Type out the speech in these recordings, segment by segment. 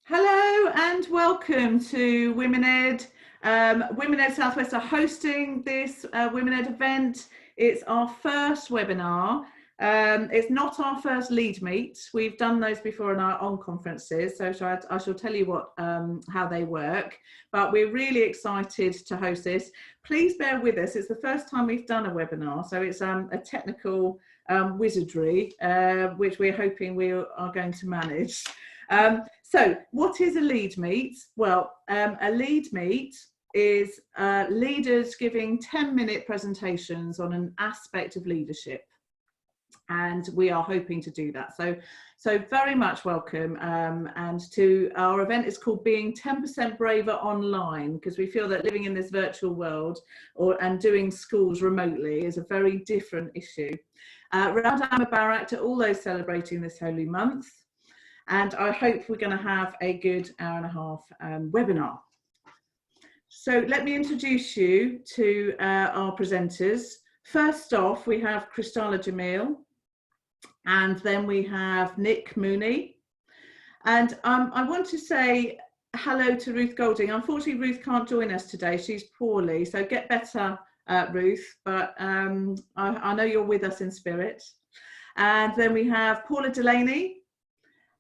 Hello and welcome to Women Ed. Women Ed Southwest are hosting this Women Ed event. It's our first webinar. It's not our first lead meet. We've done those before in our own conferences, so I shall tell you how they work. But we're really excited to host this. Please bear with us. It's the first time we've done a webinar, so it's a technical wizardry, which we're hoping we are going to manage. So what is a lead meet? Well, a lead meet is leaders giving 10-minute presentations on an aspect of leadership. And we are hoping to do that. So very much welcome. And to our event is called Being 10% Braver Online, because we feel that living in this virtual world and doing schools remotely is a very different issue. Ramadan Mubarak to all those celebrating this holy month. And I hope we're going to have a good hour and a half webinar. So let me introduce you to our presenters. First off, we have Christala Jamil, and then we have Nick Mooney. And I want to say hello to Ruth Golding. Unfortunately, Ruth can't join us today. She's poorly, so get better, Ruth, but I know you're with us in spirit. And then we have Paula Delaney,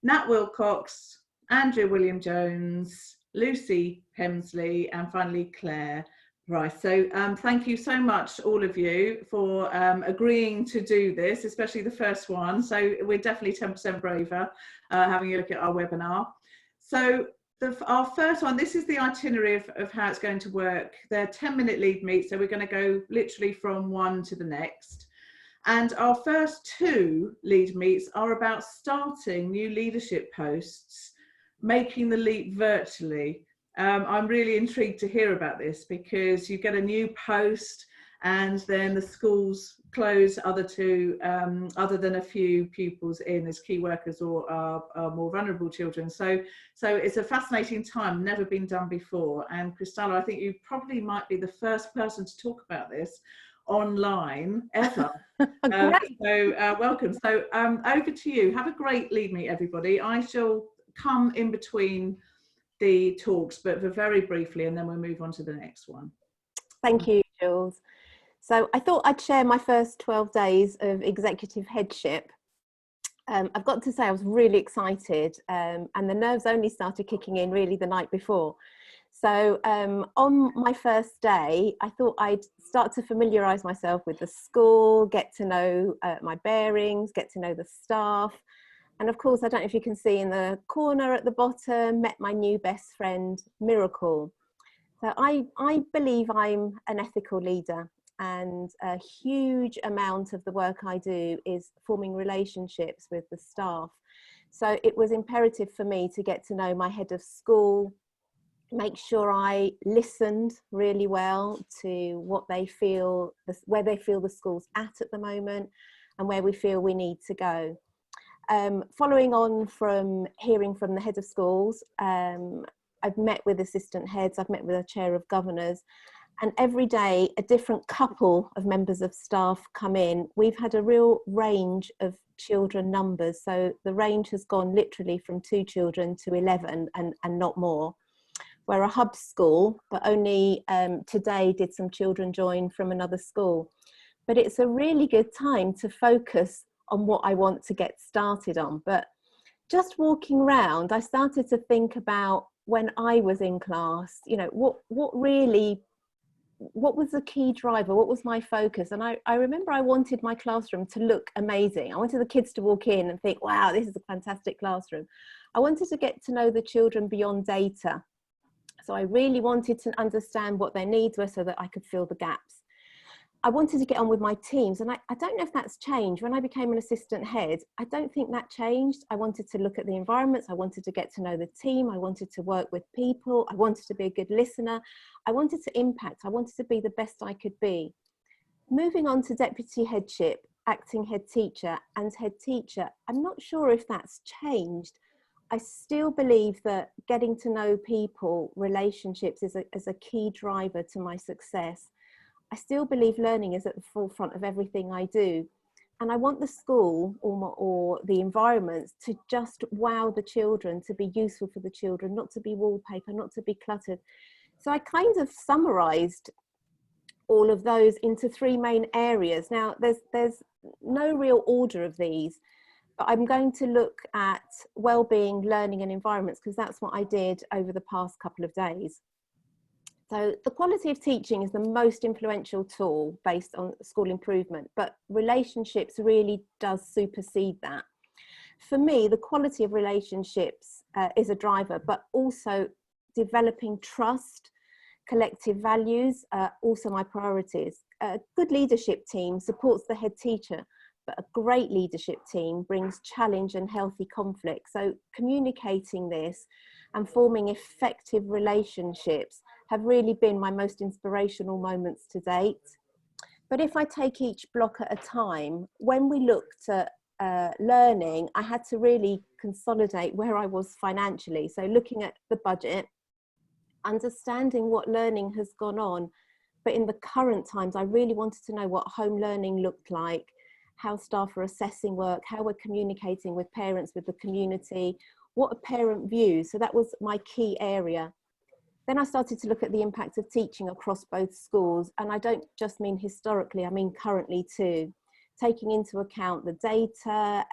Nat Wilcox, Andrea William-Jones, Lucy Hemsley, and finally Claire Rice. So thank you so much, all of you, for agreeing to do this, especially the first one. So we're definitely 10% braver having a look at our webinar. So our first one, this is the itinerary of how it's going to work. They're 10-minute lead meets, so we're going to go literally from one to the next. And our first two lead meets are about starting new leadership posts, making the leap virtually. I'm really intrigued to hear about this, because you get a new post and then the schools close other than a few pupils in as key workers or are more vulnerable children. So it's a fascinating time, never been done before. And Christala, I think you probably might be the first person to talk about this online ever. Welcome. So over to you. Have a great lead meet, everybody. I shall come in between the talks, but very briefly, and then we'll move on to the next one. Thank you, Jules. So I thought I'd share my first 12 days of executive headship. I've got to say I was really excited, and the nerves only started kicking in really the night before. So on my first day, I thought I'd start to familiarise myself with the school, get to know my bearings, get to know the staff. And of course, I don't know if you can see in the corner at the bottom, met my new best friend, Miracle. So I believe I'm an ethical leader, and a huge amount of the work I do is forming relationships with the staff. So it was imperative for me to get to know my head of school, make sure I listened really well to what they feel, where they feel the school's at the moment, and where we feel we need to go. Following on from hearing from the head of schools, I've met with assistant heads, I've met with a chair of governors, and every day a different couple of members of staff come in. We've had a real range of children numbers, so the range has gone literally from 2 children to 11 and not more. We're a hub school, but only today did some children join from another school. But it's a really good time to focus on what I want to get started on. But just walking around, I started to think about when I was in class, you know, what was the key driver? What was my focus? And I remember I wanted my classroom to look amazing. I wanted the kids to walk in and think, wow, this is a fantastic classroom. I wanted to get to know the children beyond data. So I really wanted to understand what their needs were so that I could fill the gaps. I wanted to get on with my teams, and I don't know if that's changed. When I became an assistant head, I don't think that changed. I wanted to look at the environments, I wanted to get to know the team, I wanted to work with people, I wanted to be a good listener, I wanted to impact, I wanted to be the best I could be. Moving on to deputy headship, acting head teacher and head teacher, I'm not sure if that's changed. I still believe that getting to know people, relationships is a key driver to my success. I still believe learning is at the forefront of everything I do. And I want the school or the environments to just wow the children, to be useful for the children, not to be wallpaper, not to be cluttered. So I kind of summarised all of those into 3 main areas. Now, there's no real order of these, but I'm going to look at wellbeing, learning and environments, because that's what I did over the past couple of days. So the quality of teaching is the most influential tool based on school improvement, but relationships really does supersede that. For me, the quality of relationships is a driver, but also developing trust, collective values, also my priorities. A good leadership team supports the head teacher, but a great leadership team brings challenge and healthy conflict. So communicating this and forming effective relationships have really been my most inspirational moments to date. But if I take each block at a time, when we looked at learning, I had to really consolidate where I was financially. So looking at the budget, understanding what learning has gone on, but in the current times, I really wanted to know what home learning looked like, how staff are assessing work, how we're communicating with parents, with the community, what are parent views. So that was my key area. Then I started to look at the impact of teaching across both schools. And I don't just mean historically, I mean currently too, taking into account the data,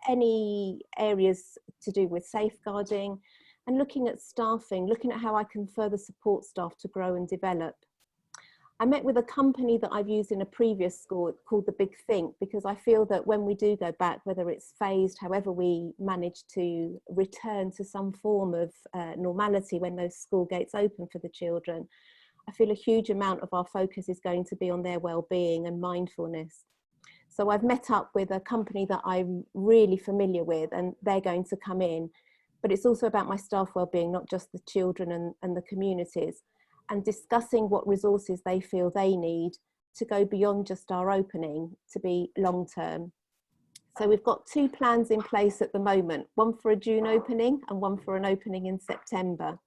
any areas to do with safeguarding, and looking at staffing, looking at how I can further support staff to grow and develop. I met with a company that I've used in a previous school called The Big Think, because I feel that when we do go back, whether it's phased, however we manage to return to some form of normality when those school gates open for the children, I feel a huge amount of our focus is going to be on their well-being and mindfulness. So I've met up with a company that I'm really familiar with, and they're going to come in, but it's also about my staff well-being, not just the children and the communities, and discussing what resources they feel they need to go beyond just our opening to be long-term. So we've got 2 plans in place at the moment, one for a June opening and one for an opening in September.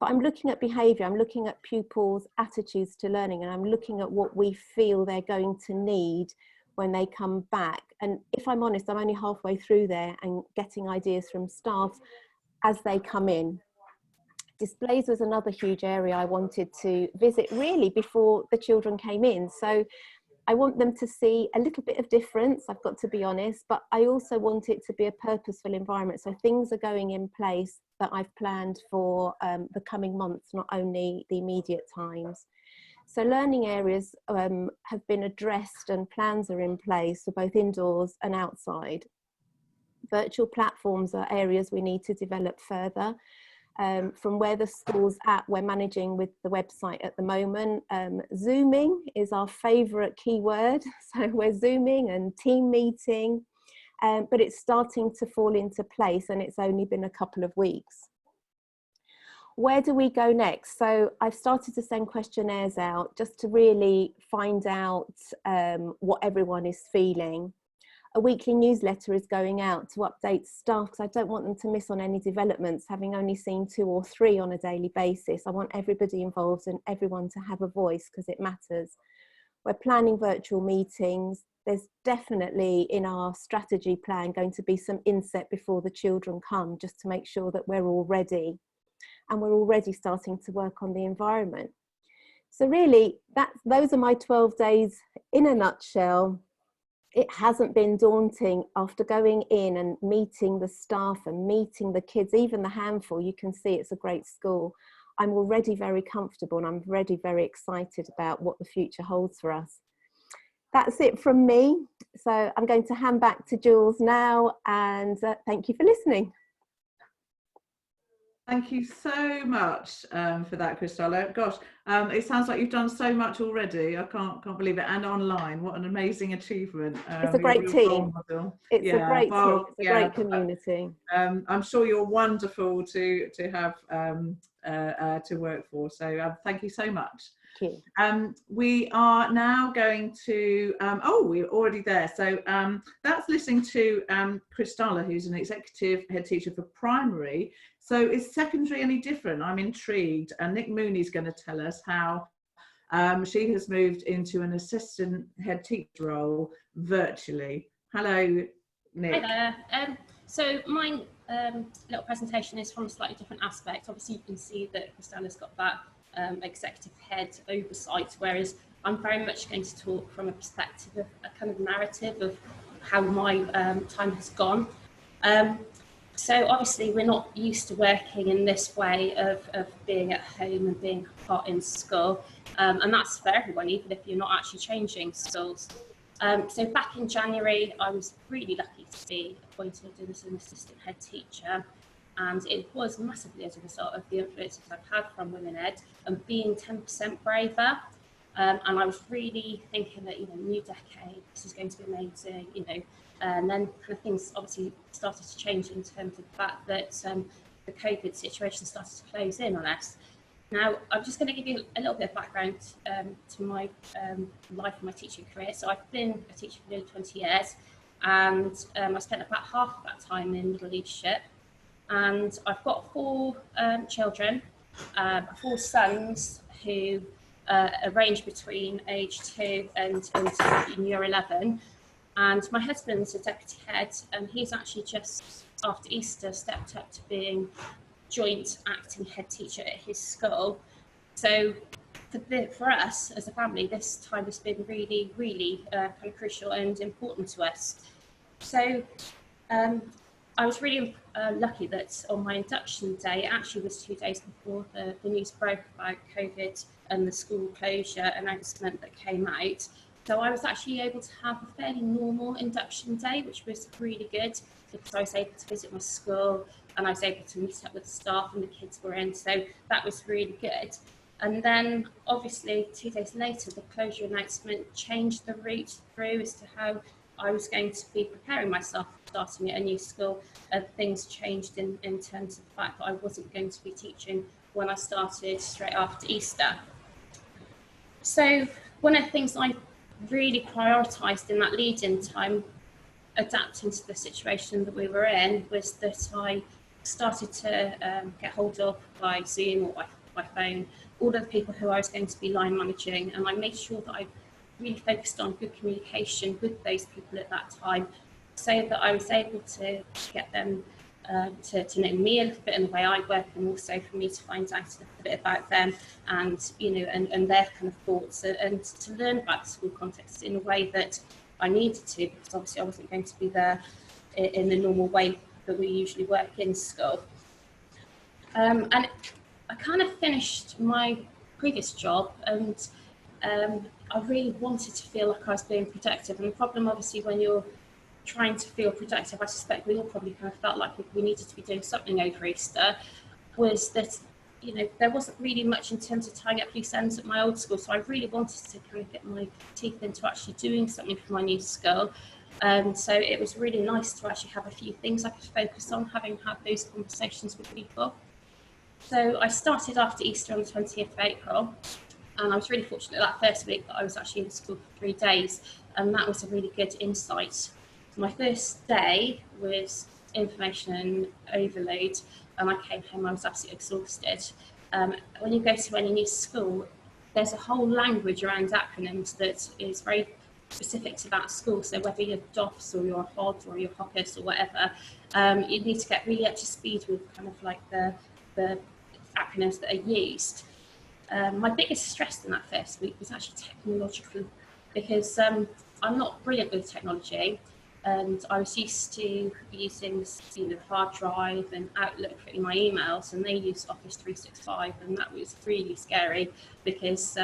But I'm looking at behaviour, I'm looking at pupils' attitudes to learning, and I'm looking at what we feel they're going to need when they come back. And if I'm honest, I'm only halfway through there and getting ideas from staff as they come in. Displays was another huge area I wanted to visit really before the children came in. So I want them to see a little bit of difference, I've got to be honest, but I also want it to be a purposeful environment. So things are going in place that I've planned for the coming months, not only the immediate times. So learning areas have been addressed and plans are in place for both indoors and outside. Virtual platforms are areas we need to develop further. From where the school's at, we're managing with the website at the moment. Zooming is our favourite keyword. So we're Zooming and team meeting, but it's starting to fall into place and it's only been a couple of weeks. Where do we go next? So I've started to send questionnaires out just to really find out what everyone is feeling. A weekly newsletter is going out to update staff because I don't want them to miss on any developments, having only seen 2 or 3 on a daily basis. I want everybody involved and everyone to have a voice because it matters. We're planning virtual meetings. There's definitely in our strategy plan going to be some inset before the children come, just to make sure that we're all ready. And we're already starting to work on the environment. So really, those are my 12 days in a nutshell. It hasn't been daunting after going in and meeting the staff and meeting the kids, even the handful. You can see it's a great school. I'm already very comfortable and I'm already very excited about what the future holds for us. That's it from me. So I'm going to hand back to Jules now, and thank you for listening. Thank you so much for that, Christella. Gosh, it sounds like you've done so much already. I can't believe it. And online, what an amazing achievement. It's a great team. It's a great team. It's a great community. I'm sure you're wonderful to have to work for. So thank you so much. Thank you. We are now going to, we're already there. So that's listening to Christella, who's an executive head teacher for primary. So is secondary any different? I'm intrigued. And Nick Mooney's going to tell us how She has moved into an assistant head teacher role virtually. Hello, Nick. Hi there. So my little presentation is from a slightly different aspect. Obviously, you can see that Christiana's got that executive head oversight, whereas I'm very much going to talk from a perspective of a kind of narrative of how my time has gone. So obviously we're not used to working in this way of being at home and being part in school, and that's for everyone, even if you're not actually changing schools. So back in January, I was really lucky to be appointed as an assistant head teacher, and it was massively as a result of the influences I've had from Women Ed and being 10% braver. And I was really thinking that, new decade, this is going to be amazing, and then kind of things obviously started to change in terms of the fact that the COVID situation started to close in on us. Now, I'm just going to give you a little bit of background to my life and my teaching career. So I've been a teacher for nearly 20 years, and I spent about half of that time in middle leadership. And I've got 4 children, 4 sons who range between age 2 and in year 11. And my husband's a deputy head, and he's actually just after Easter stepped up to being joint acting head teacher at his school. So for us as a family, this time has been really, really kind of crucial and important to us. So I was really lucky that on my induction day, it actually was 2 days before the news broke about COVID and the school closure announcement that came out. So I was actually able to have a fairly normal induction day, which was really good because I was able to visit my school and I was able to meet up with the staff and the kids were in. So that was really good. And then obviously 2 days later, the closure announcement changed the route through as to how I was going to be preparing myself for starting at a new school. Things changed in terms of the fact that I wasn't going to be teaching when I started straight after Easter. So one of the things I really prioritised in that lead-in time, adapting to the situation that we were in, was that I started to get hold of by Zoom or by phone all of the people who I was going to be line managing, and I made sure that I really focused on good communication with those people at that time, so that I was able to get them to know me a little bit in the way I work, and also for me to find out a little bit about them and and their kind of thoughts, and to learn about the school context in a way that I needed to, because obviously I wasn't going to be there in the normal way that we usually work in school. And I kind of finished my previous job, and I really wanted to feel like I was being productive. And the problem, obviously, when you're trying to feel productive, I suspect we all probably kind of felt like we needed to be doing something over Easter, was that there wasn't really much in terms of tying up loose ends at my old school. So I really wanted to kind of get my teeth into actually doing something for my new school. So it was really nice to actually have a few things I could focus on, having had those conversations with people. So I started after Easter on the 20th of April, and I was really fortunate that first week that I was actually in school for 3 days, and that was a really good insight. So my first day was information overload, and I came home, I was absolutely exhausted. When you go to any new school, there's a whole language around acronyms that is very specific to that school. So whether you're DOFs or you're HOD or you're HOCUS or whatever, you need to get really up to speed with kind of like the acronyms that are used. My biggest stress in that first week was actually technological, because I'm not brilliant with technology, and I was used to using hard drive and Outlook for my emails, and they used Office 365, and that was really scary because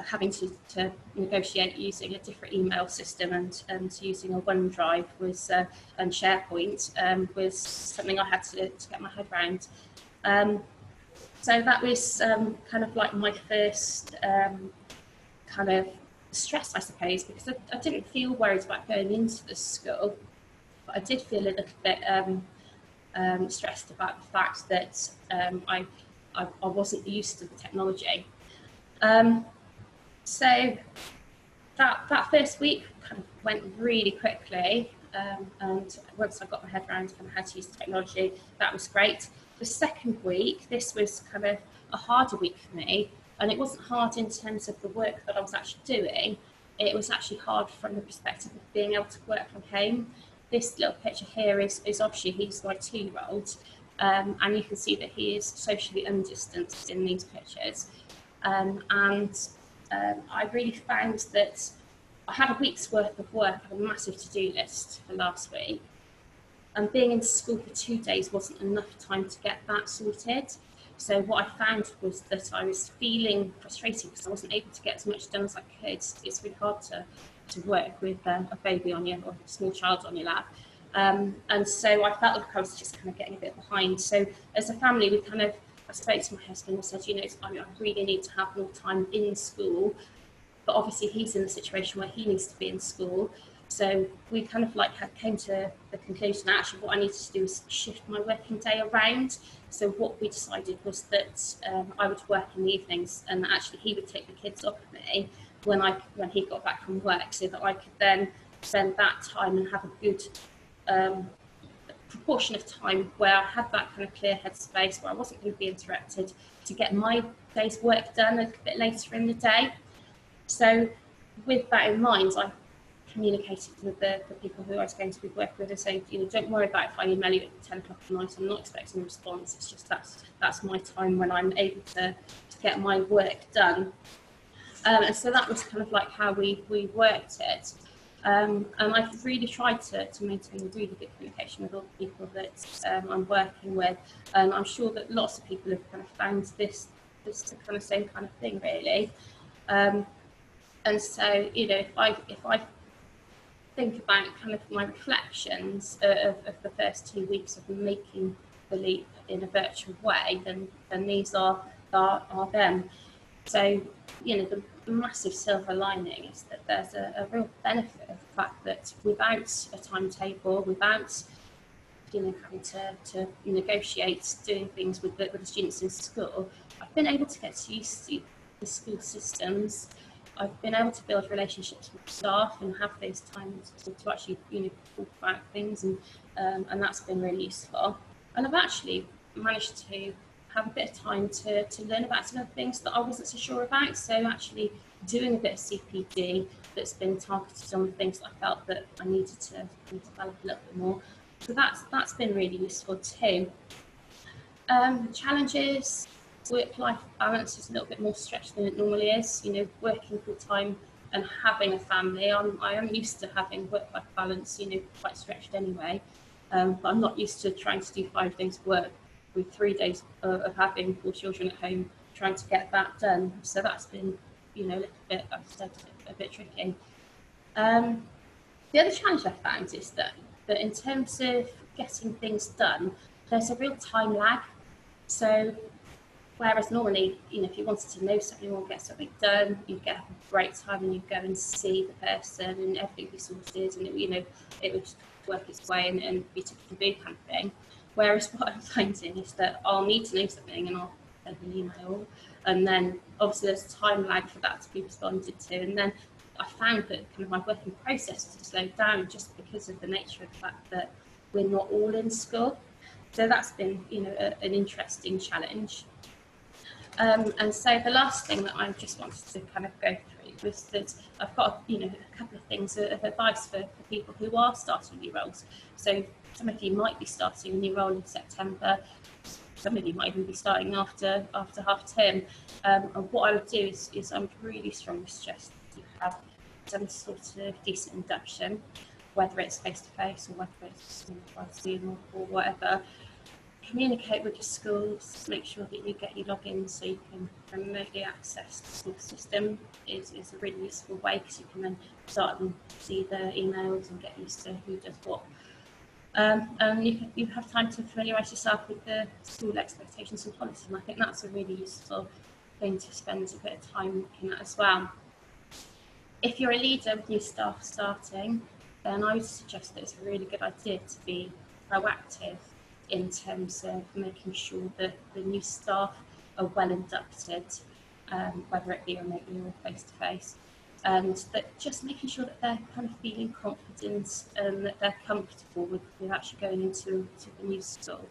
having to negotiate using a different email system and using a OneDrive was and SharePoint was something I had to get my head around. So that was kind of like my first kind of stress, I suppose, because I didn't feel worried about going into the school, but I did feel a little bit stressed about the fact that I wasn't used to the technology. So that first week kind of went really quickly, and once I got my head around kind of how to use the technology, that was great. The second week, this was kind of a harder week for me, And it wasn't hard in terms of the work that I was actually doing. It was actually hard from the perspective of being able to work from home. This little picture here is obviously he's my 2-year-old, and you can see that he is socially undistanced in these pictures. I really found that I had a week's worth of work, I had a massive to-do list for last week, and being in school for 2 days wasn't enough time to get that sorted. So what I found was that I was feeling frustrated because I wasn't able to get as much done as I could. It's really hard to work with a baby on your, or a small child on your lap. And so I felt like I was just kind of getting a bit behind. So as a family, I spoke to my husband and said, you know, I really need to have more time in school. But obviously he's in a situation where he needs to be in school. So we kind of came to the conclusion that actually what I needed to do was shift my working day around. So what we decided was that I would work in the evenings, and actually he would take the kids off of me when he got back from work, so that I could then spend that time and have a good proportion of time where I had that kind of clear headspace, where I wasn't going to be interrupted, to get my day's work done a little bit later in the day. So with that in mind, I communicated with the people who I was going to be working with and saying, you know, don't worry about if I email you at 10 o'clock at night, I'm not expecting a response. It's just that's my time when I'm able to get my work done. And so that was kind of like how we worked it. And I've really tried to maintain really good communication with all the people that I'm working with. And I'm sure that lots of people have kind of found this kind of same kind of thing, really. And so, you know, if I think about kind of my reflections of the first 2 weeks of making the leap in a virtual way, then these are them. So, you know, the massive silver lining is that there's a real benefit of the fact that without a timetable, without, you know, having to negotiate doing things with the students in school, I've been able to get used to the school systems. I've been able to build relationships with staff and have those times to actually, you know, talk about things, and that's been really useful. And I've actually managed to have a bit of time to learn about some of the things that I wasn't so sure about. So actually doing a bit of CPD that's been targeted on the things that I felt that I needed to develop a little bit more. So that's been really useful too. Challenges. Work-life balance is a little bit more stretched than it normally is. You know, working full-time and having a family, I am used to having work-life balance, you know, quite stretched anyway. But I'm not used to trying to do 5 days work with 3 days of having 4 children at home, trying to get that done. So that's been, you know, a little bit, I've said, a bit tricky. The other challenge I found is that in terms of getting things done, there's a real time lag. So whereas normally, you know, if you wanted to know something or get something done, you'd get a great time and you'd go and see the person and everything would be sorted, and you know, it would just work its way and be ticked and do kind of thing. Whereas what I'm finding is that I'll need to know something and I'll send an email, and then obviously there's a time lag for that to be responded to, and then I found that kind of my working process has slowed down just because of the nature of the fact that we're not all in school. So that's been, you know, an interesting challenge. And so the last thing that I just wanted to kind of go through was that I've got, you know, a couple of things of advice for people who are starting new roles. So some of you might be starting a new role in September. Some of you might even be starting after half term. And what I would do is I would really strongly suggest that you have some sort of decent induction, whether it's face-to-face or whether it's by Zoom or whatever. Communicate with your schools, make sure that you get your logins so you can remotely access the school system is a really useful way, because you can then start and see the emails and get used to who does what. And you have time to familiarise yourself with the school expectations and policies, and I think that's a really useful thing to spend a bit of time looking at as well. If you're a leader with new staff starting, then I would suggest that it's a really good idea to be proactive in terms of making sure that the new staff are well inducted, whether it be remotely or face-to-face, and that just making sure that they're kind of feeling confident and that they're comfortable with actually going into the new school.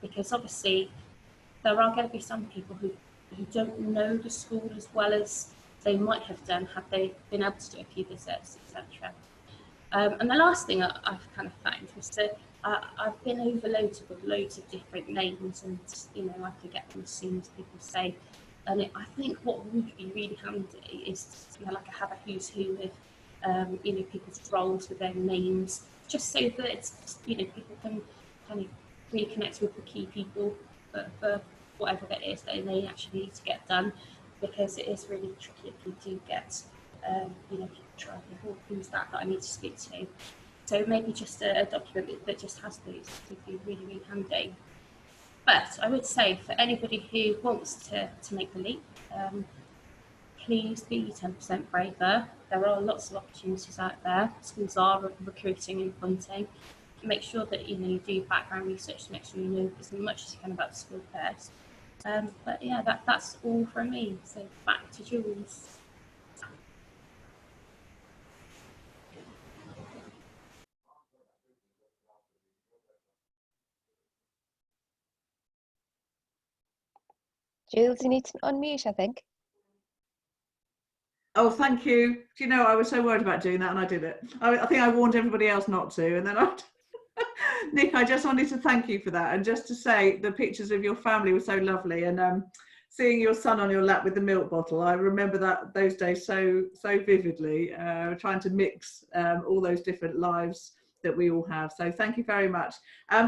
Because obviously there are going to be some people who who don't know the school as well as they might have done had they been able to do a few visits, etc. And the last thing I've kind of found was that I've been overloaded with loads of different names, and I forget them as soon as people say. And I think what would be really handy is like have a who's who with people's roles with their names, just so that it's people can kind of really connect with the key people for whatever that is that they actually need to get done, because it is really tricky if you do get people trying to think, who's that I need to speak to. So maybe just a document that just has those would be really, really handy. But I would say for anybody who wants to make the leap, please be 10% braver. There are lots of opportunities out there. Schools are recruiting and funding. Make sure that you do background research to make sure you know as much as you can about the school first. But yeah, that's all from me. So back to Jules. Jules, you need to unmute, I think. Oh, thank you. Do you know, I was so worried about doing that and I did it. I think I warned everybody else not to, and then Nick, I just wanted to thank you for that, and just to say the pictures of your family were so lovely, and seeing your son on your lap with the milk bottle, I remember those days so vividly, trying to mix all those different lives that we all have. So thank you very much.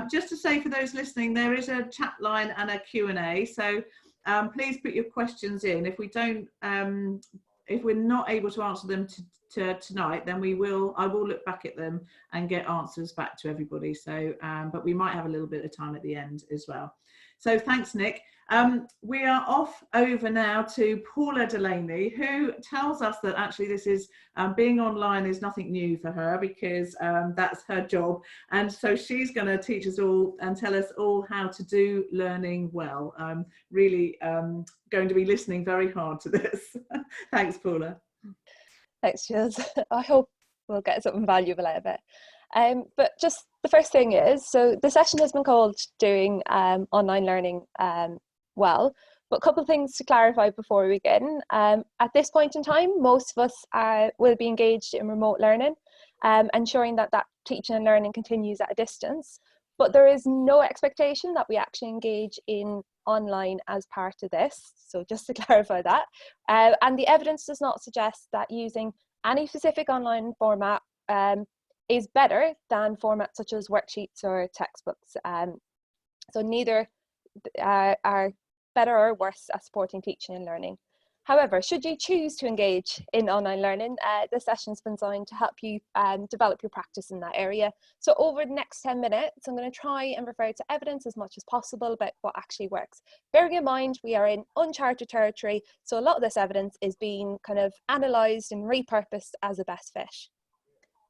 Just to say for those listening, there is a chat line and a Q&A, so please put your questions in. If we don't if we're not able to answer them tonight, then I will look back at them and get answers back to everybody. So, but we might have a little bit of time at the end as well. So thanks, Nick. We are off over now to Paula Delaney, who tells us that actually this is being online is nothing new for her, because that's her job. And so she's going to teach us all and tell us all how to do learning well. I'm really going to be listening very hard to this. Thanks, Paula. Thanks, Jules. I hope we'll get something valuable out of it. But just the first thing is, so the session has been called Doing Online Learning Well, but a couple of things to clarify before we begin. At this point in time, most of us will be engaged in remote learning, ensuring that teaching and learning continues at a distance. But there is no expectation that we actually engage in online as part of this. So just to clarify that. And the evidence does not suggest that using any specific online format is better than formats such as worksheets or textbooks. So neither are better or worse at supporting teaching and learning. However, should you choose to engage in online learning, the session's been designed to help you develop your practice in that area. So over the next 10 minutes, I'm going to try and refer to evidence as much as possible about what actually works. Bearing in mind, we are in uncharted territory, so a lot of this evidence is being kind of analysed and repurposed as a best fit.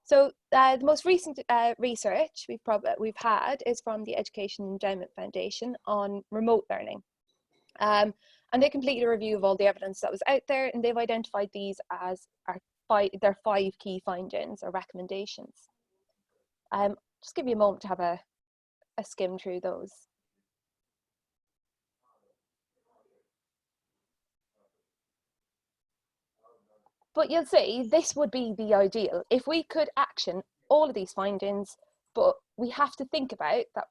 So the most recent research we've had is from the Education Endowment Foundation on remote learning. And they completed a review of all the evidence that was out there, and they've identified these as their 5 key findings or recommendations. Just give you a moment to have a skim through those. But you'll see, this would be the ideal if we could action all of these findings, but we have to think about that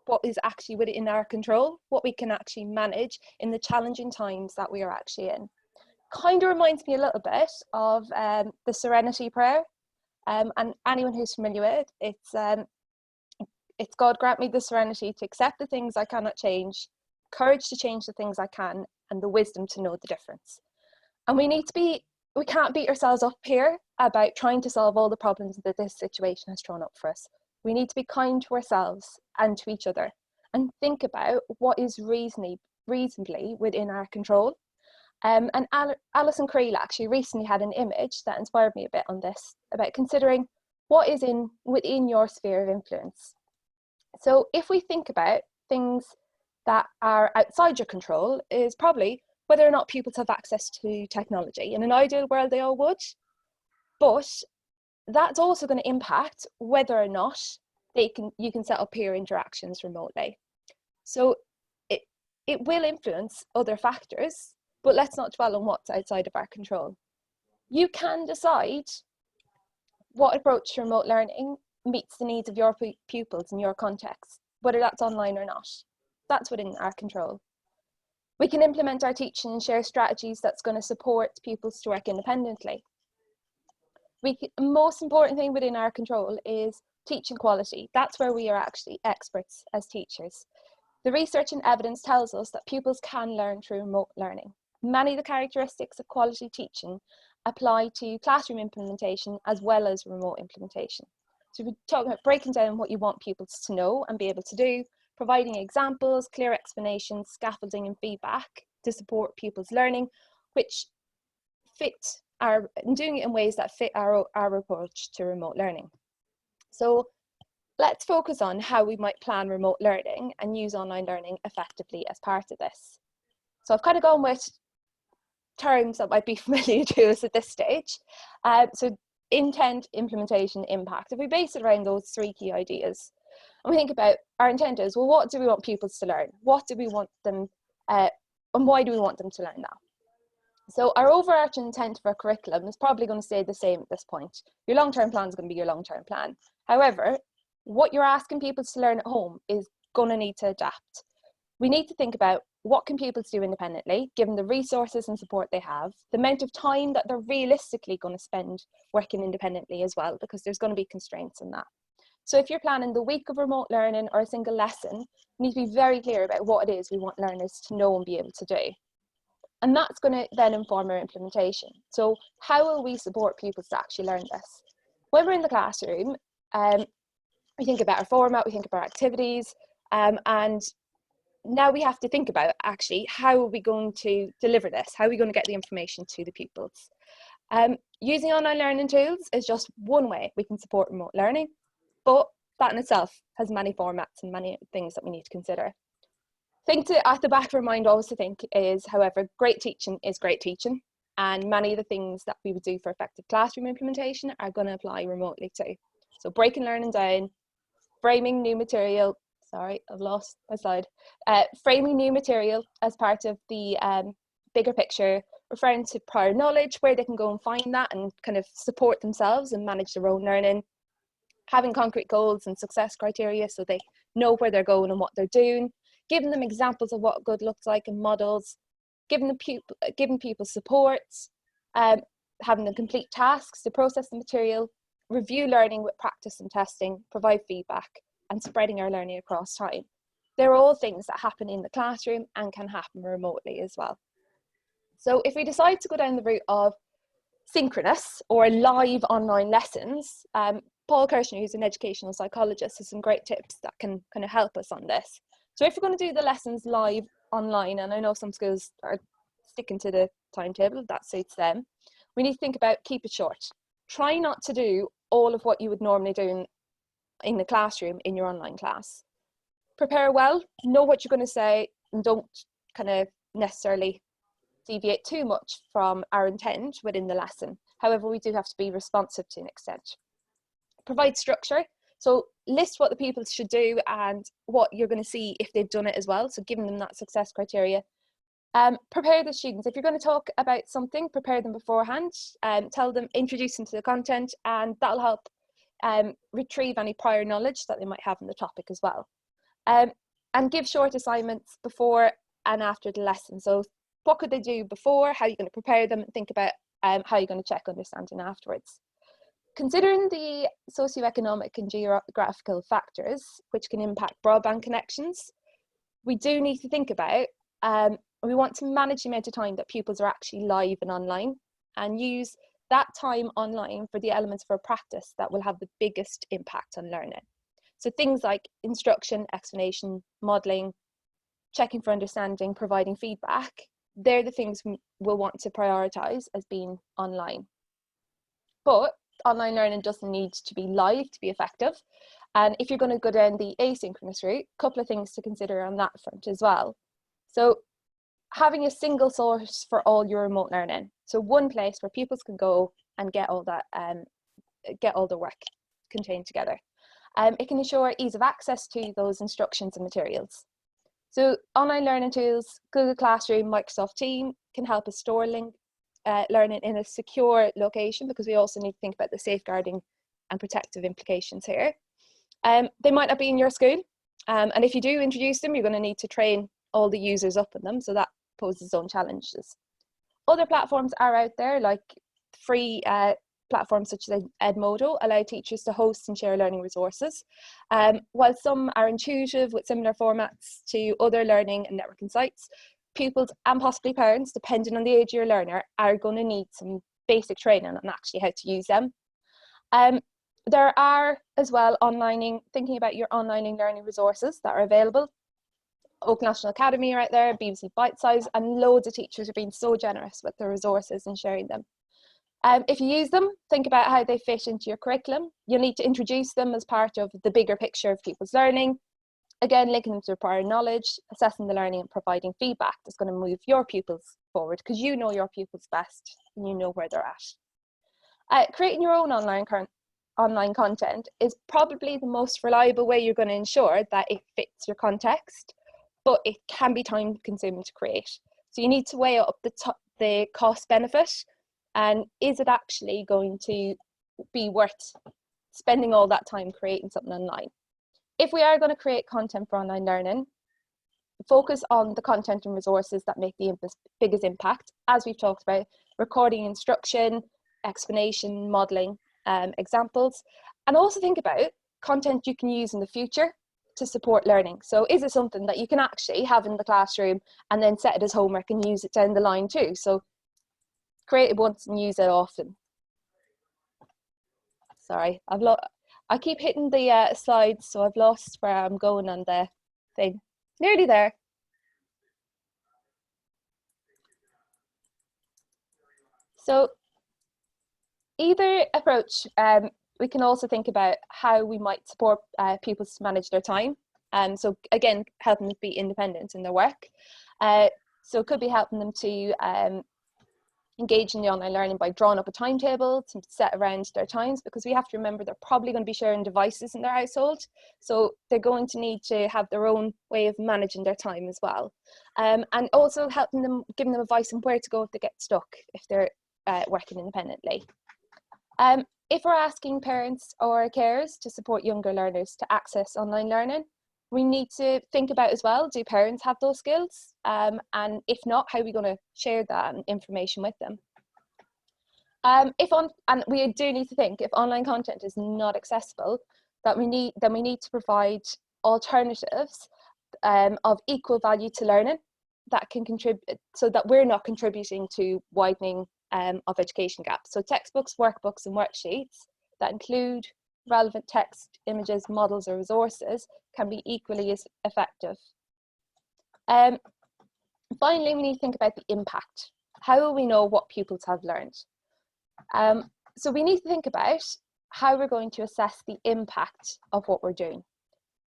what is actually within our control, what we can actually manage in the challenging times that we are actually in. Kind of reminds me a little bit of the Serenity Prayer, and anyone who's familiar with it, it's God grant me the serenity to accept the things I cannot change, courage to change the things I can, and the wisdom to know the difference. And we can't beat ourselves up here about trying to solve all the problems that this situation has thrown up for us. We need to be kind to ourselves and to each other and think about what is reasonably within our control. And Alison Creel actually recently had an image that inspired me a bit on this, about considering what is within your sphere of influence. So if we think about things that are outside your control, is probably whether or not pupils have access to technology. In an ideal world, they all would, but that's also going to impact whether or not you can set up peer interactions remotely. So it will influence other factors, but let's not dwell on what's outside of our control. You can decide what approach to remote learning meets the needs of your pupils in your context, whether that's online or not. That's within our control. We can implement our teaching and share strategies that's going to support pupils to work independently. The most important thing within our control is teaching quality. That's where we are actually experts as teachers. The research and evidence tells us that pupils can learn through remote learning. Many of the characteristics of quality teaching apply to classroom implementation as well as remote implementation. So we're talking about breaking down what you want pupils to know and be able to do, providing examples, clear explanations, scaffolding and feedback to support pupils' learning, which doing it in ways that fit our approach to remote learning. So let's focus on how we might plan remote learning and use online learning effectively as part of this. So I've kind of gone with terms that might be familiar to us at this stage. So intent, implementation, impact. If we base it around those three key ideas, and we think about our intent is, well, what do we want pupils to learn? What do we want them, and why do we want them to learn that? So our overarching intent for a curriculum is probably going to stay the same at this point. Your long-term plan is going to be your long-term plan. However, what you're asking pupils to learn at home is going to need to adapt. We need to think about what can pupils do independently, given the resources and support they have, the amount of time that they're realistically going to spend working independently as well, because there's going to be constraints in that. So if you're planning the week of remote learning or a single lesson, you need to be very clear about what it is we want learners to know and be able to do. And that's going to then inform our implementation. So how will we support pupils to actually learn this? When we're in the classroom, we think about our format, we think about our activities, and now we have to think about actually how are we going to deliver this? How are we going to get the information to the pupils? Using online learning tools is just one way we can support remote learning, but that in itself has many formats and many things that we need to consider. Thing to at the back of our mind always to think is, however, great teaching is great teaching, and many of the things that we would do for effective classroom implementation are going to apply remotely too. So breaking learning down, framing new material, sorry, I've lost my slide, framing new material as part of the bigger picture, referring to prior knowledge, where they can go and find that and kind of support themselves and manage their own learning, having concrete goals and success criteria so they know where they're going and what they're doing, giving them examples of what good looks like and models, giving people support, having them complete tasks to process the material, review learning with practice and testing, provide feedback, and spreading our learning across time. They're all things that happen in the classroom and can happen remotely as well. So if we decide to go down the route of synchronous or live online lessons, Paul Kirshner, who's an educational psychologist, has some great tips that can kind of help us on this. So if we're going to do the lessons live online, and I know some schools are sticking to the timetable that suits them, we need to think about keep it short. Try not to do all of what you would normally do in the classroom in your online class. Prepare well, know what you're going to say, and don't kind of necessarily deviate too much from our intent within the lesson. However, we do have to be responsive to an extent. Provide structure. So list what the pupils should do and what you're going to see if they've done it as well. So giving them that success criteria. Prepare the students. If you're going to talk about something, prepare them beforehand. Tell them, introduce them to the content, and that'll help retrieve any prior knowledge that they might have on the topic as well. And give short assignments before and after the lesson. So what could they do before, how are you going to prepare them, and think about how you're going to check understanding afterwards. Considering the socioeconomic and geographical factors which can impact broadband connections, we do need to think about, we want to manage the amount of time that pupils are actually live and online, and use that time online for the elements for practice that will have the biggest impact on learning. So things like instruction, explanation, modelling, checking for understanding, providing feedback, they're the things we'll want to prioritise as being online. But online learning doesn't need to be live to be effective. And if you're going to go down the asynchronous route, a couple of things to consider on that front as well. So having a single source for all your remote learning. So one place where pupils can go and get all that, get all the work contained together. It can ensure ease of access to those instructions and materials. So online learning tools, Google Classroom, Microsoft Teams can help us store learning in a secure location, because we also need to think about the safeguarding and protective implications here. They might not be in your school, and if you do introduce them, you're going to need to train all the users up on them, so that poses its own challenges. Other platforms are out there, like free platforms such as Edmodo allow teachers to host and share learning resources. While some are intuitive with similar formats to other learning and networking sites, pupils and possibly parents, depending on the age of your learner, are going to need some basic training on actually how to use them. There are as well thinking about your online learning resources that are available. Oak National Academy are out there, BBC Bite Size, and loads of teachers are being so generous with their resources and sharing them. If you use them, think about how they fit into your curriculum. You'll need to introduce them as part of the bigger picture of people's learning. Again, linking them to prior knowledge, assessing the learning and providing feedback that's going to move your pupils forward, because you know your pupils best and you know where they're at. Creating your own online content is probably the most reliable way you're going to ensure that it fits your context, but it can be time consuming to create. So you need to weigh up the cost benefit, and is it actually going to be worth spending all that time creating something online? If we are going to create content for online learning, focus on the content and resources that make the biggest impact, as we've talked about: recording instruction, explanation, modelling, examples, and also think about content you can use in the future to support learning. So is it something that you can actually have in the classroom and then set it as homework and use it down the line too? So create it once and use it often. Sorry, I keep hitting the slides, so I've lost where I'm going on the thing. Nearly there. So either approach, we can also think about how we might support pupils to manage their time. So again, helping them be independent in their work. So it could be helping them to engage in the online learning by drawing up a timetable to set around their times, because we have to remember they're probably going to be sharing devices in their household. So they're going to need to have their own way of managing their time as well. And also helping them, giving them advice on where to go if they get stuck, if they're working independently. If we're asking parents or carers to support younger learners to access online learning, we need to think about as well, do parents have those skills? And if not, how are we going to share that information with them? And we do need to think, if online content is not accessible, then we need to provide alternatives of equal value to learning that can contribute, so that we're not contributing to widening of education gaps. So textbooks, workbooks and worksheets that include relevant text, images, models or resources can be equally as effective. Finally, we need to think about the impact. How will we know what pupils have learned? So we need to think about how we're going to assess the impact of what we're doing.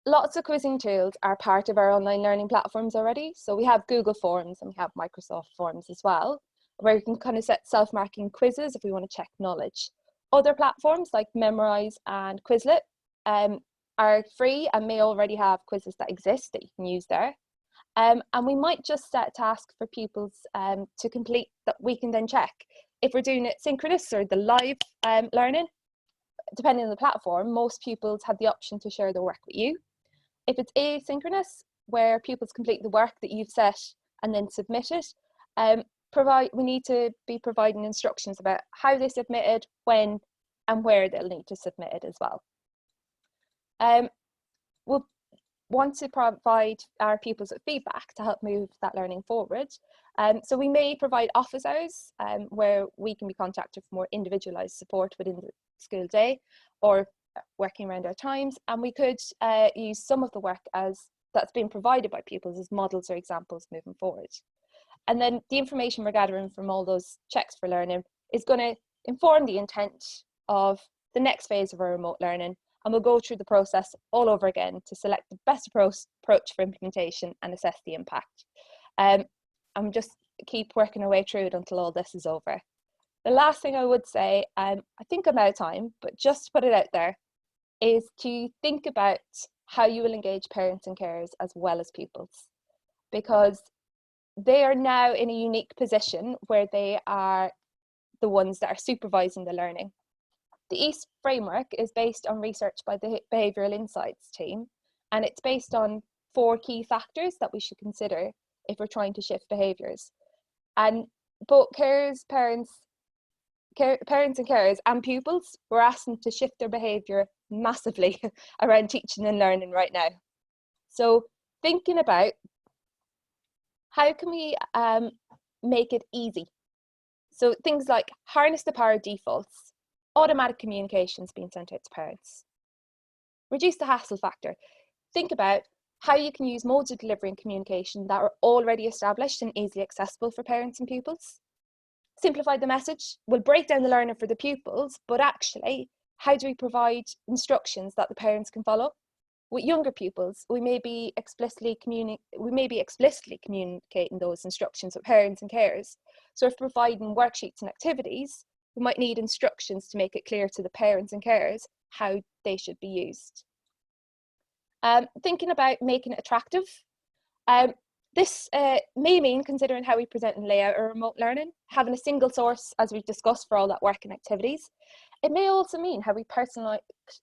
Lots of quizzing tools are part of our online learning platforms already. So we have Google Forms and we have Microsoft Forms as well, where you can kind of set self-marking quizzes if we want to check knowledge. Other platforms like Memrise and Quizlet are free and may already have quizzes that exist that you can use there. And we might just set a task for pupils to complete that we can then check. If we're doing it synchronous or the live learning, depending on the platform, most pupils have the option to share their work with you. If it's asynchronous, where pupils complete the work that you've set and then submit it, we need to be providing instructions about how they submit it, when and where they'll need to submit it as well. We'll want to provide our pupils with feedback to help move that learning forward. So we may provide office hours where we can be contacted for more individualised support within the school day or working around our times, and we could use some of the work that's been provided by pupils as models or examples moving forward. And then the information we're gathering from all those checks for learning is going to inform the intent of the next phase of our remote learning, and we'll go through the process all over again to select the best approach for implementation and assess the impact. And just keep working our way through it until all this is over. The last thing I would say, I think I'm out of time, but just to put it out there, is to think about how you will engage parents and carers as well as pupils. because they are now in a unique position where they are the ones that are supervising the learning. The EAST framework is based on research by the Behavioural Insights team, and it's based on 4 key factors that we should consider if we're trying to shift behaviours. And both parents and carers and pupils were asked them to shift their behaviour massively around teaching and learning right now. So thinking about how can we make it easy? So things like harness the power of defaults, automatic communications being sent out to parents, reduce the hassle factor. Think about how you can use modes of delivery and communication that are already established and easily accessible for parents and pupils. Simplify the message. We'll break down the learner for the pupils, but actually, how do we provide instructions that the parents can follow? With younger pupils, we may be explicitly communicating those instructions with parents and carers. So if providing worksheets and activities, we might need instructions to make it clear to the parents and carers how they should be used. Thinking about making it attractive. This may mean considering how we present and lay out our remote learning, having a single source, as we've discussed, for all that work and activities. It may also mean how we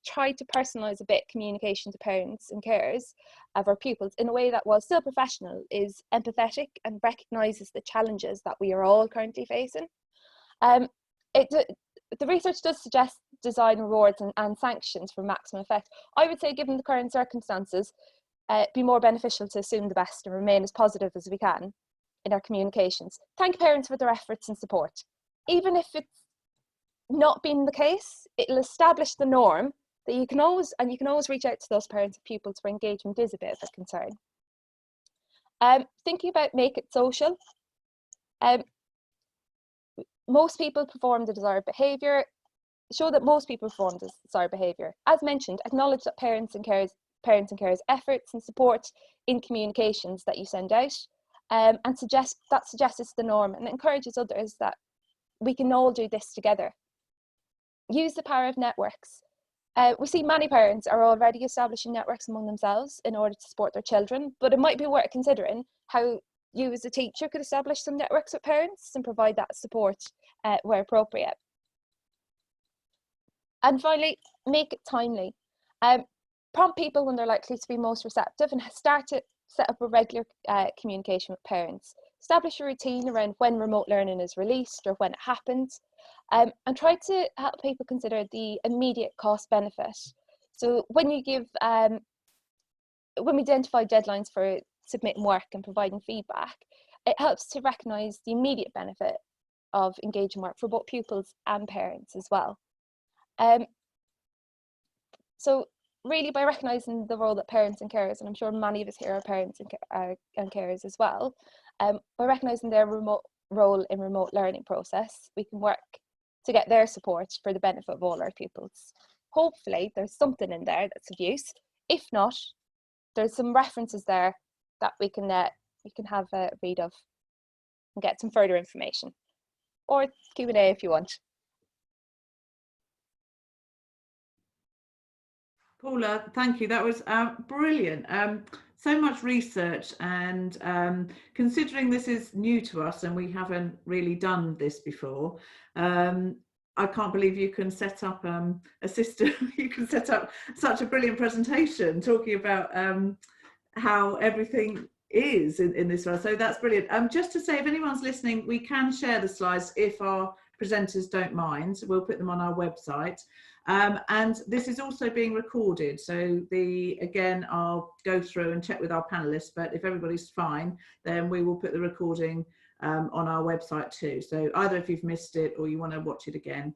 try to personalise a bit communication to parents and carers of our pupils in a way that, while still professional, is empathetic and recognises the challenges that we are all currently facing. The research does suggest design rewards and sanctions for maximum effect. I would say, given the current circumstances, be more beneficial to assume the best and remain as positive as we can in our communications. Thank parents for their efforts and support. Even if it's not been the case, it'll establish the norm that you can always reach out to those parents and pupils where engagement is a bit of a concern. Thinking about make it social. Most people perform the desired behaviour. Show that most people perform the desired behaviour. As mentioned, acknowledge that parents and carers' efforts and support in communications that you send out, and suggest it's the norm, and encourages others that we can all do this together. Use the power of networks. We see many parents are already establishing networks among themselves in order to support their children, but it might be worth considering how you as a teacher could establish some networks with parents and provide that support where appropriate. And finally, make it timely. Prompt people when they're likely to be most receptive, and start to set up a regular communication with parents. Establish a routine around when remote learning is released or when it happens, and try to help people consider the immediate cost benefit. So when we identify deadlines for submitting work and providing feedback, it helps to recognise the immediate benefit of engaging work for both pupils and parents as well. So really, by recognising the role that parents and carers, and I'm sure many of us here are parents and carers as well, by recognising their role in remote learning process, we can work to get their support for the benefit of all our pupils. Hopefully there's something in there that's of use. If not, there's some references there that we can have a read of and get some further information, or Q&A if you want. Paula, thank you. That was brilliant. So much research, and considering this is new to us and we haven't really done this before, I can't believe you can set up a system. You can set up such a brilliant presentation talking about how everything is in this one. So that's brilliant. Just to say, if anyone's listening, we can share the slides if our presenters don't mind. We'll put them on our website. And this is also being recorded. So again, I'll go through and check with our panelists, but if everybody's fine, then we will put the recording on our website too. So either if you've missed it or you want to watch it again,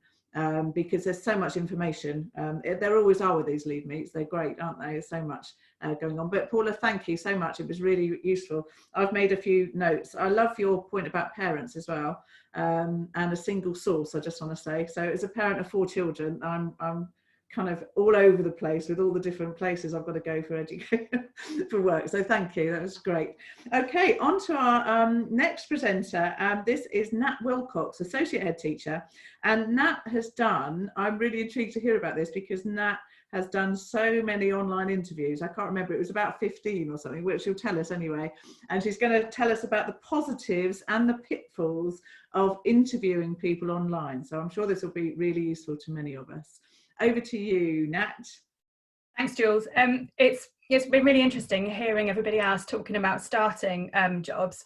because there's so much information. There always are with these lead meets. They're great, aren't they? There's so much going on. But Paula, thank you so much. It was really useful. I've made a few notes. I love your point about parents as well, and a single source, I just want to say. So as a parent of 4 children, I'm kind of all over the place with all the different places I've got to go for education for work. So thank you, that was great. Okay, on to our next presenter. This is Nat Wilcox, Associate Head Teacher. And Nat has done, I'm really intrigued to hear about this, because Nat has done so many online interviews. I can't remember, it was about 15 or something, which she'll tell us anyway. And she's going to tell us about the positives and the pitfalls of interviewing people online. So I'm sure this will be really useful to many of us. Over to you, Nat. Thanks, Jules. It's been really interesting hearing everybody else talking about starting jobs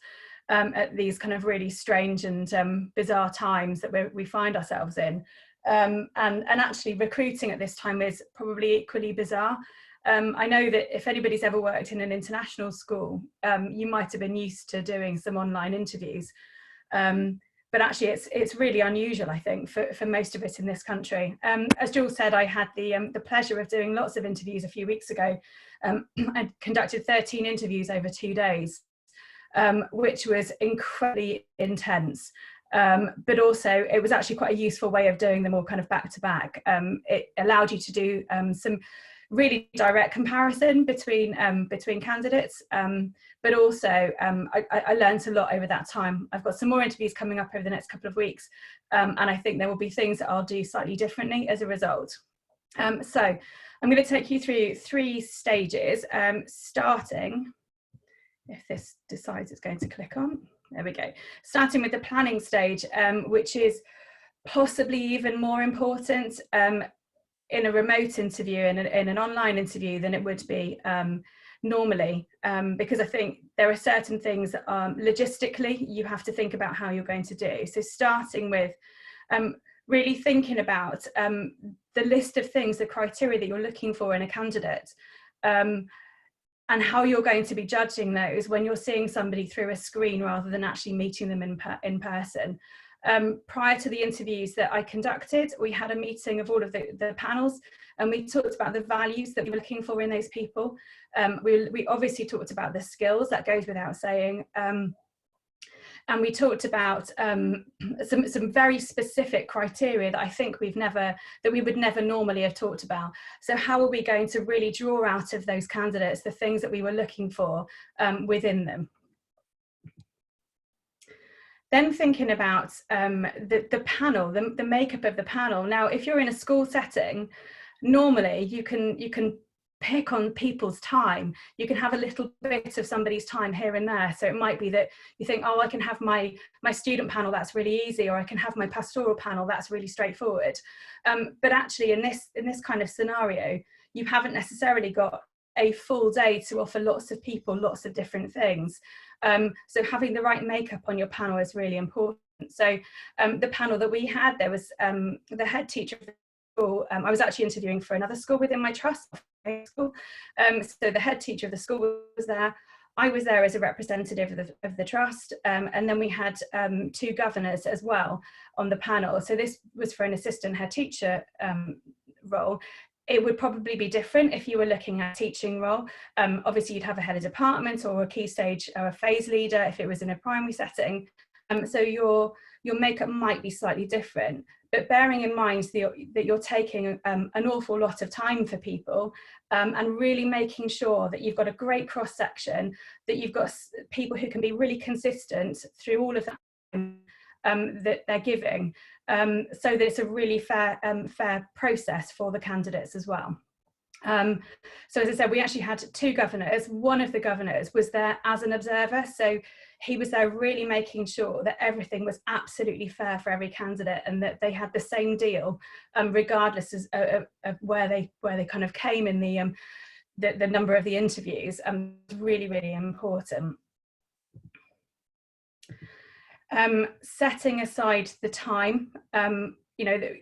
at these kind of really strange and bizarre times that we find ourselves in. And actually recruiting at this time is probably equally bizarre. I know that if anybody's ever worked in an international school, you might have been used to doing some online interviews. But actually it's really unusual, I think, for most of it in this country. As Jules said, I had the pleasure of doing lots of interviews a few weeks ago. I conducted 13 interviews over 2 days, which was incredibly intense. But also it was actually quite a useful way of doing them all kind of back to back. It allowed you to do some really direct comparison between candidates, but also I learned a lot over that time. I've got some more interviews coming up over the next couple of weeks, and I think there will be things that I'll do slightly differently as a result. So I'm going to take you through 3 stages, starting, if this decides it's going to click on, there we go, starting with the planning stage, which is possibly even more important in a remote interview, in an online interview, than it would be normally, because I think there are certain things that logistically you have to think about how you're going to do. So starting with really thinking about the list of things, the criteria that you're looking for in a candidate, and how you're going to be judging those when you're seeing somebody through a screen rather than actually meeting them in person. Prior to the interviews that I conducted, we had a meeting of all of the panels, and we talked about the values that we were looking for in those people. We obviously talked about the skills, that goes without saying, and we talked about some very specific criteria that I think we would never normally have talked about. So how are we going to really draw out of those candidates the things that we were looking for within them? Then thinking about the panel, the makeup of the panel. Now, if you're in a school setting, normally you can pick on people's time. You can have a little bit of somebody's time here and there. So it might be that you think, oh, I can have my student panel, that's really easy, or I can have my pastoral panel, that's really straightforward. But actually in this kind of scenario, you haven't necessarily got a full day to offer lots of people lots of different things. So having the right makeup on your panel is really important. So the panel that we had, there was the head teacher of the school. I was actually interviewing for another school within my trust school. So the head teacher of the school was there. I was there as a representative of the trust, and then we had 2 governors as well on the panel. So this was for an assistant head teacher role. It would probably be different if you were looking at a teaching role. Obviously, you'd have a head of department or a key stage or a phase leader if it was in a primary setting. So your makeup might be slightly different, but bearing in mind that you're taking an awful lot of time for people, and really making sure that you've got a great cross section, that you've got people who can be really consistent through all of that that they're giving, so that it's a really fair process for the candidates as well. So as I said, we actually had 2 governors. One of the governors was there as an observer, so he was there really making sure that everything was absolutely fair for every candidate and that they had the same deal, regardless of where they kind of came in the number of the interviews. Really, really important. Setting aside the time, the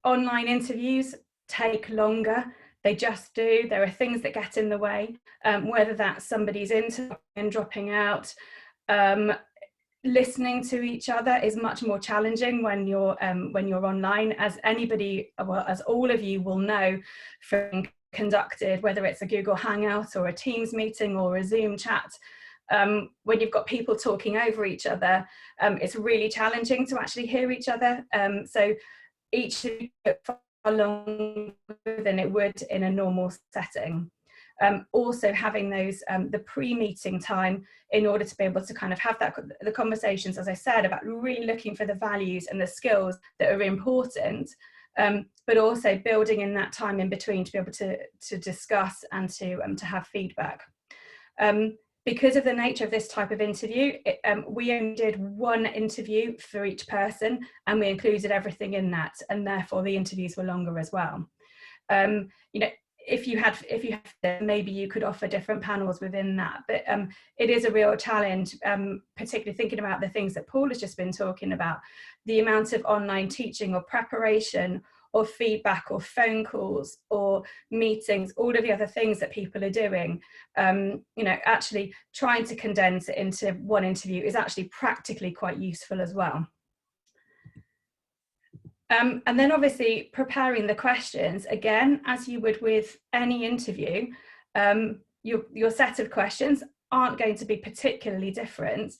online interviews take longer. They just do. There are things that get in the way, whether that's somebody's internet and dropping out. Listening to each other is much more challenging when you're online, as anybody, well, as all of you will know from conducted, whether it's a Google Hangout or a Teams meeting or a Zoom chat. When you've got people talking over each other, it's really challenging to actually hear each other. So each of you far longer than it would in a normal setting. Also having those the pre-meeting time in order to be able to kind of have the conversations, as I said, about really looking for the values and the skills that are important, but also building in that time in between to be able to discuss and to have feedback. Because of the nature of this type of interview, we only did one interview for each person, and we included everything in that, and therefore the interviews were longer as well. You know, if you had maybe you could offer different panels within that, but it is a real challenge, particularly thinking about the things that Paul has just been talking about, the amount of online teaching or preparation or feedback or phone calls or meetings, all of the other things that people are doing. You know, actually trying to condense it into one interview is actually practically quite useful as well. And then obviously preparing the questions, again, as you would with any interview, your set of questions aren't going to be particularly different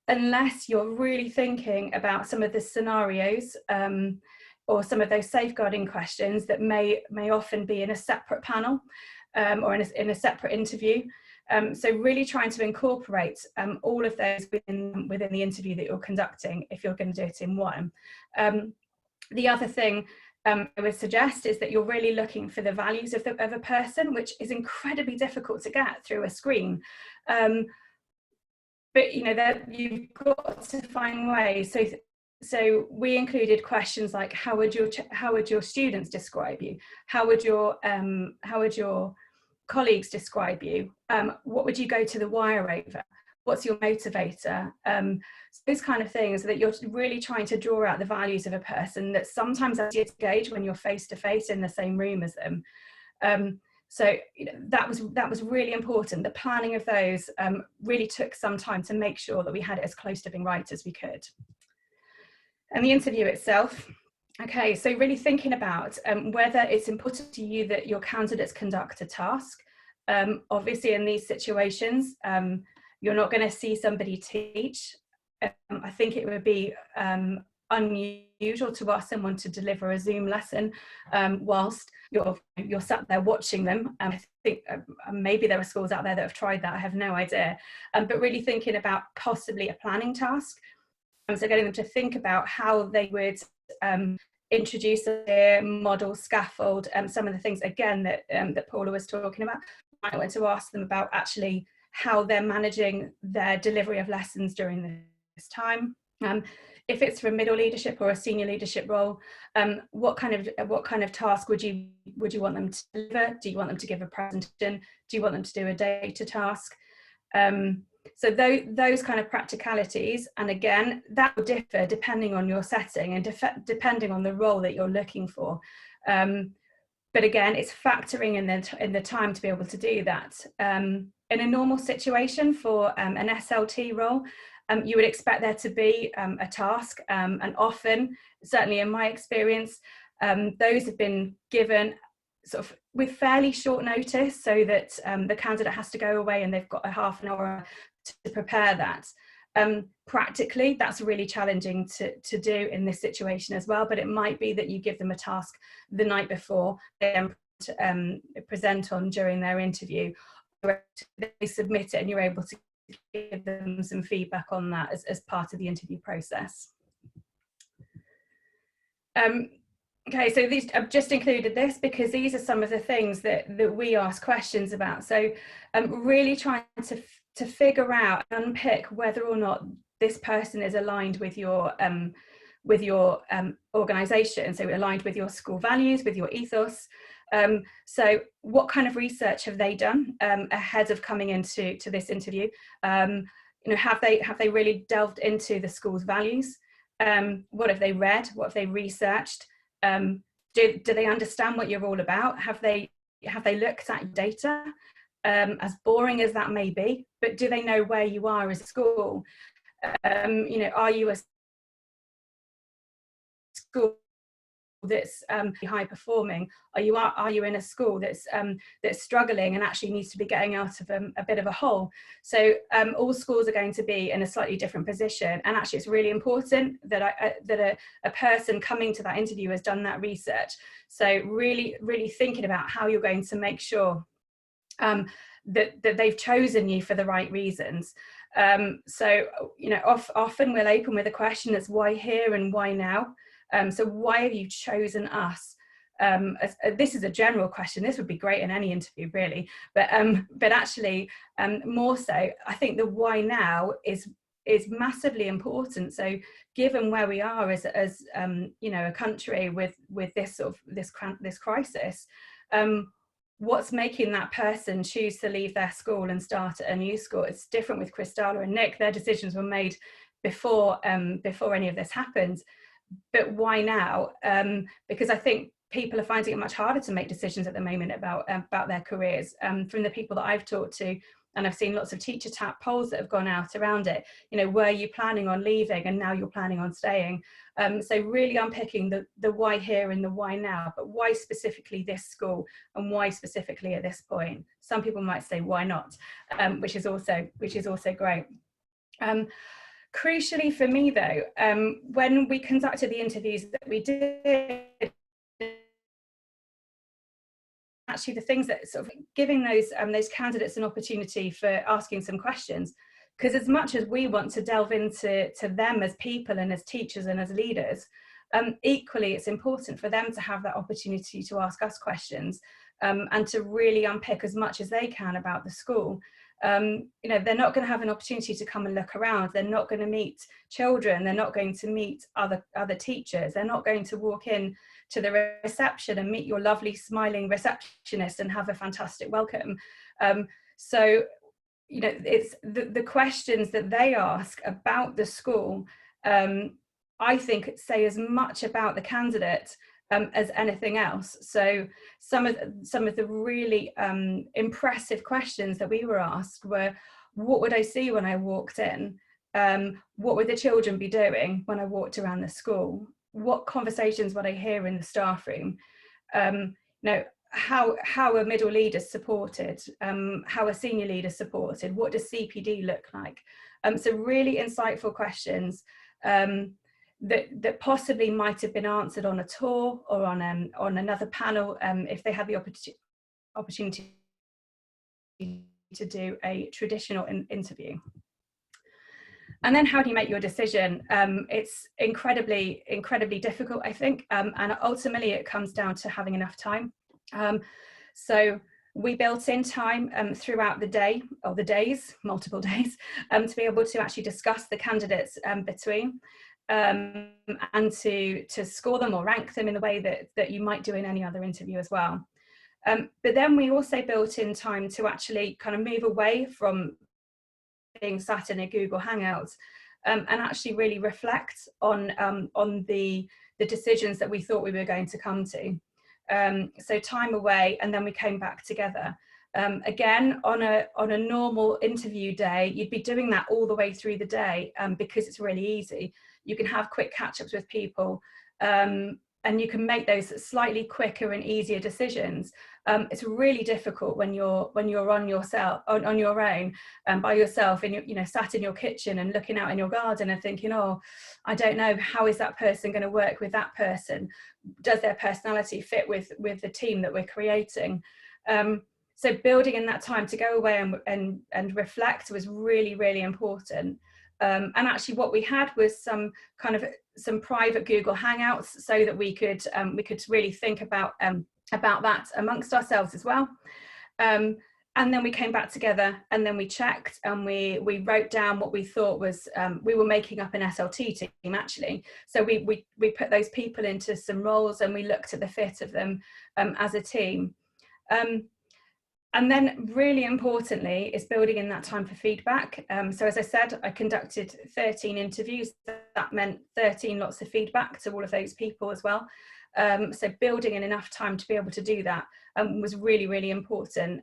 unless you're really thinking about some of the scenarios or some of those safeguarding questions that may often be in a separate panel or in a separate interview. So really trying to incorporate all of those within the interview that you're conducting if you're going to do it in one. The other thing I would suggest is that you're really looking for the values of a person, which is incredibly difficult to get through a screen. But you know, that you've got to find ways. So we included questions like, how would your students describe you? How would your colleagues describe you? What would you go to the wire over? What's your motivator? Those kind of things that you're really trying to draw out the values of a person that sometimes are easier to gauge when you're face to face in the same room as them. So you know, that was really important. The planning of those really took some time to make sure that we had it as close to being right as we could. And the interview itself. Okay, so really thinking about whether it's important to you that your candidates conduct a task. Obviously in these situations, you're not going to see somebody teach. I think it would be unusual to ask someone to deliver a Zoom lesson whilst you're sat there watching them. I think maybe there are schools out there that have tried that, I have no idea. But really thinking about possibly a planning task. So getting them to think about how they would introduce a model, scaffold, some of the things again that Paula was talking about. I want to ask them about actually how they're managing their delivery of lessons during this time. If it's for a middle leadership or a senior leadership role, what kind of task would you want them to deliver? Do you want them to give a presentation? Do you want them to do a data task? So those kind of practicalities, and again, that will differ depending on your setting and depending on the role that you're looking for. But again, it's factoring in the time to be able to do that. In a normal situation for an SLT role, you would expect there to be a task, and often, certainly in my experience, those have been given sort of with fairly short notice, so that the candidate has to go away and they've got a half an hour to prepare that. Practically, that's really challenging to do in this situation as well, but it might be that you give them a task the night before they present on during their interview. They submit it and you're able to give them some feedback on that as part of the interview process. Okay, so I've just included this because these are some of the things that we ask questions about. So really trying to figure out and unpick whether or not this person is aligned with your organisation, so aligned with your school values, with your ethos. So what kind of research have they done ahead of coming into this interview? You know, have they really delved into the school's values? What have they read? What have they researched? Do they understand what you're all about? Have they looked at data? As boring as that may be, but do they know where you are as a school? You know, are you a school that's high performing? Are you in a school that's struggling and actually needs to be getting out of a bit of a hole? So all schools are going to be in a slightly different position, and actually it's really important that a person coming to that interview has done that research. So really thinking about how you're going to make sure that they've chosen you for the right reasons. So you know, often we'll open with a question that's why here and why now. So why have you chosen us? This is a general question. This would be great in any interview, really, but actually, more so, I think the why now is massively important. So, given where we are as you know, a country with this sort of this crisis, what's making that person choose to leave their school and start at a new school? It's different with Christala and Nick. Their decisions were made before any of this happened. But why now? Because I think people are finding it much harder to make decisions at the moment about their careers. From the people that I've talked to, and I've seen lots of teacher tap polls that have gone out around it, you know, were you planning on leaving and now you're planning on staying? So really unpicking the why here and the why now, but why specifically this school and why specifically at this point? Some people might say why not, which is also great. Crucially for me though, when we conducted the interviews that we did, actually the things that sort of giving those candidates an opportunity for asking some questions, because as much as we want to delve into them as people and as teachers and as leaders, equally it's important for them to have that opportunity to ask us questions, and to really unpick as much as they can about the school. You know, they're not going to have an opportunity to come and look around. They're not going to meet children. They're not going to meet other teachers. They're not going to walk in to the reception and meet your lovely smiling receptionist and have a fantastic welcome. So, you know, it's the questions that they ask about the school, I think say as much about the candidate as anything else. So some of the really impressive questions that we were asked were, what would I see when I walked in? What would the children be doing when I walked around the school? What conversations would I hear in the staff room? You know, how are middle leaders supported? How are senior leaders supported? What does CPD look like? So really insightful questions that possibly might have been answered on a tour or on another panel, if they had the opportunity to do a traditional interview. And then how do you make your decision? It's incredibly difficult, I think, and ultimately it comes down to having enough time. So we built in time throughout the day, or the days, multiple days, to be able to actually discuss the candidates between, and to score them or rank them in the way that you might do in any other interview as well. But then we also built in time to actually kind of move away from being sat in a Google Hangout, and actually really reflect on the decisions that we thought we were going to come to. So time away, and then we came back together. Again, on a normal interview day, you'd be doing that all the way through the day, because it's really easy. You can have quick catch-ups with people, and you can make those slightly quicker and easier decisions. It's really difficult when you're on your own, by yourself, and you know, sat in your kitchen and looking out in your garden and thinking, oh, I don't know, how is that person going to work with that person? Does their personality fit with the team that we're creating? So building in that time to go away and reflect was really important. And actually what we had was some private Google Hangouts, so that we could really think about that amongst ourselves as well. And then we came back together, and then we checked, and we wrote down what we thought was, we were making up an SLT team actually. So we put those people into some roles, and we looked at the fit of them as a team. And then really importantly is building in that time for feedback. So as I said, I conducted 13 interviews. That meant 13 lots of feedback to all of those people as well. So building in enough time to be able to do that was really important,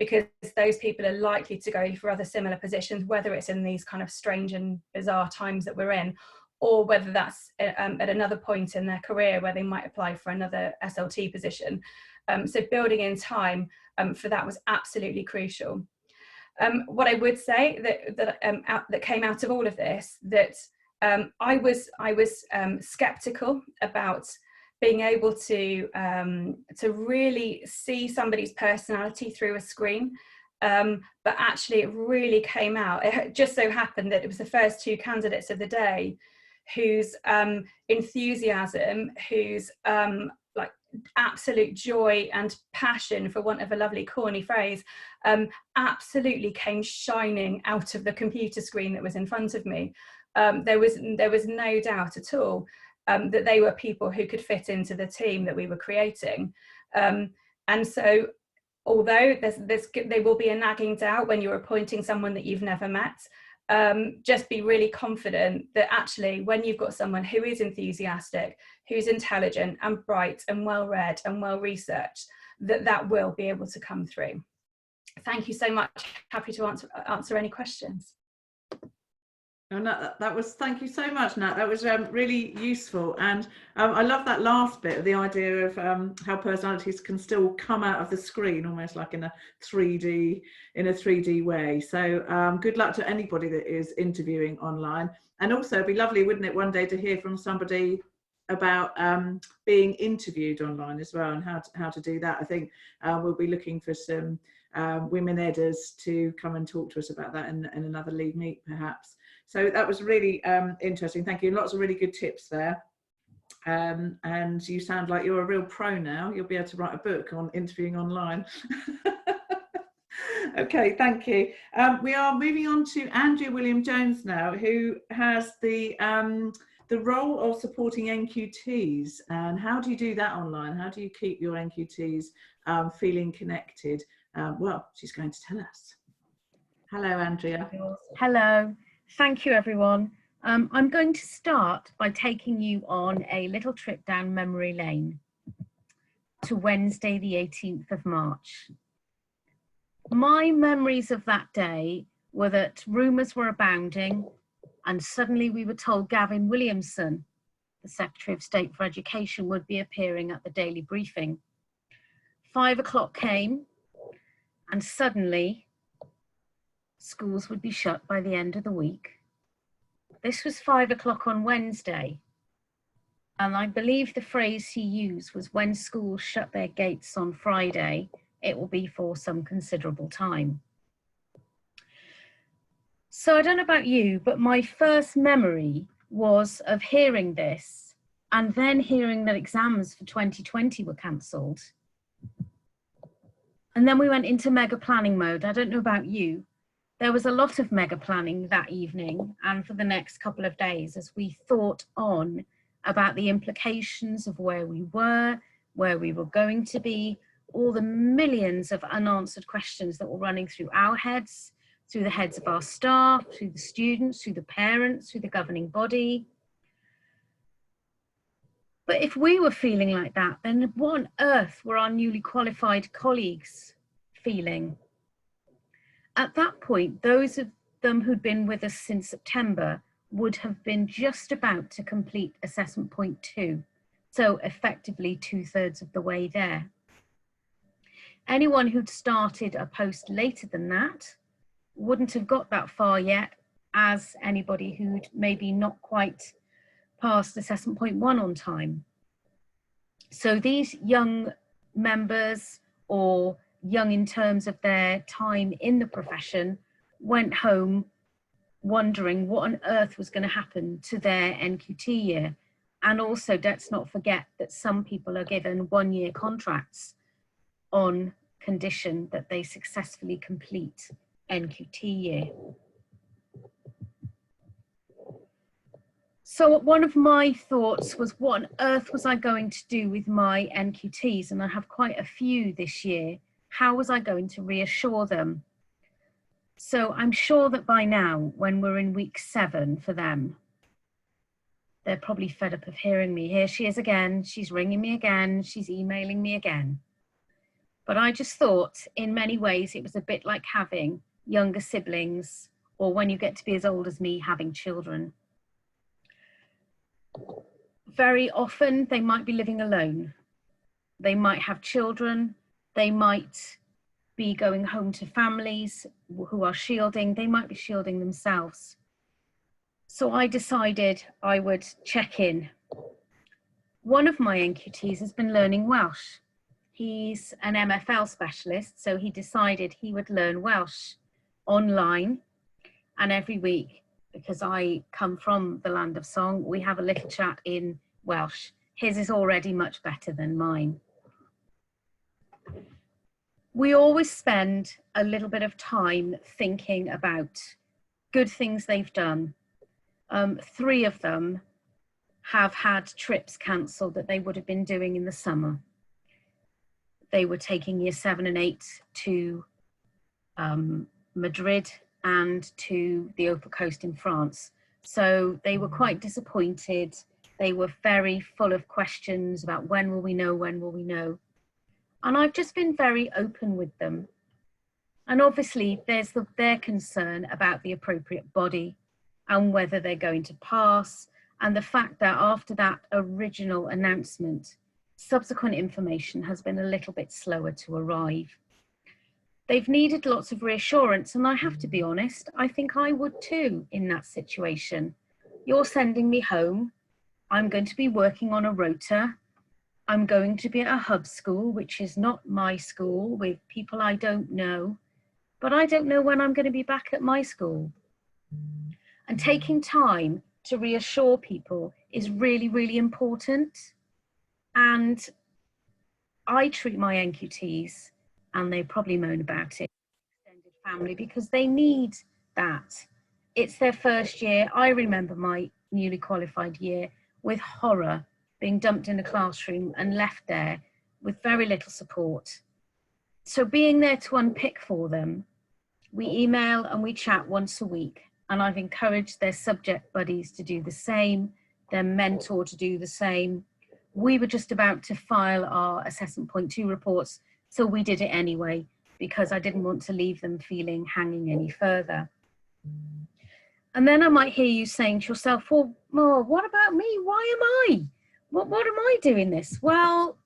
because those people are likely to go for other similar positions, whether it's in these kind of strange and bizarre times that we're in, or whether that's at another point in their career where they might apply for another SLT position. So building in time for that was absolutely crucial. What I would say that came out of all of this, that I was skeptical about being able to really see somebody's personality through a screen, but actually it really came out. It just so happened that it was the first two candidates of the day whose enthusiasm, whose like absolute joy and passion, for want of a lovely corny phrase, absolutely came shining out of the computer screen that was in front of me. There was no doubt at all that they were people who could fit into the team that we were creating. And so, although there will be a nagging doubt when you're appointing someone that you've never met, just be really confident that actually when you've got someone who is enthusiastic, who's intelligent and bright and well read and well researched, that will be able to come through. Thank you so much. Happy to answer any questions. Oh, Nat, thank you so much, Nat. That was really useful, and I love that last bit of the idea of how personalities can still come out of the screen almost like in a 3D way. So good luck to anybody that is interviewing online, and also it'd be lovely, wouldn't it, one day to hear from somebody about being interviewed online as well, and how to do that. I think we'll be looking for some women editors to come and talk to us about that in another Lead Meet perhaps. So that was really interesting. Thank you. Lots of really good tips there. And you sound like you're a real pro now. You'll be able to write a book on interviewing online. Okay, thank you. We are moving on to Andrea William-Jones now, who has the role of supporting NQTs. And how do you do that online? How do you keep your NQTs feeling connected? Well, she's going to tell us. Hello, Andrea. Hello. Thank you, everyone. I'm going to start by taking you on a little trip down memory lane to Wednesday, the 18th of March. My memories of that day were that rumours were abounding, and suddenly we were told Gavin Williamson, the Secretary of State for Education, would be appearing at the daily briefing. 5 o'clock came, and suddenly schools would be shut by the end of the week. This was 5 o'clock on Wednesday. And I believe the phrase he used was, when schools shut their gates on Friday, it will be for some considerable time. So I don't know about you, but my first memory was of hearing this and then hearing that exams for 2020 were cancelled. And then we went into mega planning mode. I don't know about you. There was a lot of mega planning that evening and for the next couple of days as we thought on about the implications of where we were going to be, all the millions of unanswered questions that were running through our heads, through the heads of our staff, through the students, through the parents, through the governing body. But if we were feeling like that, then what on earth were our newly qualified colleagues feeling? At that point, those of them who'd been with us since September would have been just about to complete assessment point 2, so effectively 2/3 of the way there. Anyone who'd started a post later than that wouldn't have got that far yet, as anybody who'd maybe not quite passed assessment point 1 on time. So these young members, or young in terms of their time in the profession, went home wondering what on earth was going to happen to their NQT year. And also, let's not forget that some people are given 1-year contracts on condition that they successfully complete NQT year. So one of my thoughts was, what on earth was I going to do with my NQTs? And I have quite a few this year. How was I going to reassure them? So I'm sure that by now, when we're in week 7 for them, they're probably fed up of hearing me. Here she is again, she's ringing me again, she's emailing me again. But I just thought, in many ways, it was a bit like having younger siblings, or when you get to be as old as me, having children. Very often, they might be living alone. They might have children. They might be going home to families who are shielding. They might be shielding themselves. So I decided I would check in. One of my NQTs has been learning Welsh. He's an MFL specialist, so he decided he would learn Welsh online, and every week because I come from the land of song. We have a little chat in Welsh. His is already much better than mine. We always spend a little bit of time thinking about good things they've done. 3 of them have had trips cancelled that they would have been doing in the summer. They were taking year 7 and 8 to Madrid and to the Opal Coast in France. So they were quite disappointed. They were very full of questions about when will we know, when will we know? And I've just been very open with them. And obviously there's their concern about the appropriate body and whether they're going to pass, and the fact that after that original announcement, subsequent information has been a little bit slower to arrive. They've needed lots of reassurance, and I have to be honest, I think I would too in that situation. You're sending me home. I'm going to be working on a rota. I'm going to be at a hub school, which is not my school, with people I don't know, but I don't know when I'm going to be back at my school. And taking time to reassure people is really, really important. And I treat my NQTs, and they probably moan about it, extended family, because they need that. It's their first year. I remember my newly qualified year with horror, being dumped in a classroom and left there with very little support. So being there to unpick for them, we email and we chat once a week, and I've encouraged their subject buddies to do the same, their mentor to do the same. We were just about to file our assessment point 2 reports, so we did it anyway, because I didn't want to leave them feeling hanging any further. And then I might hear you saying to yourself, well, what about me? Why am I? What am I doing this? Well,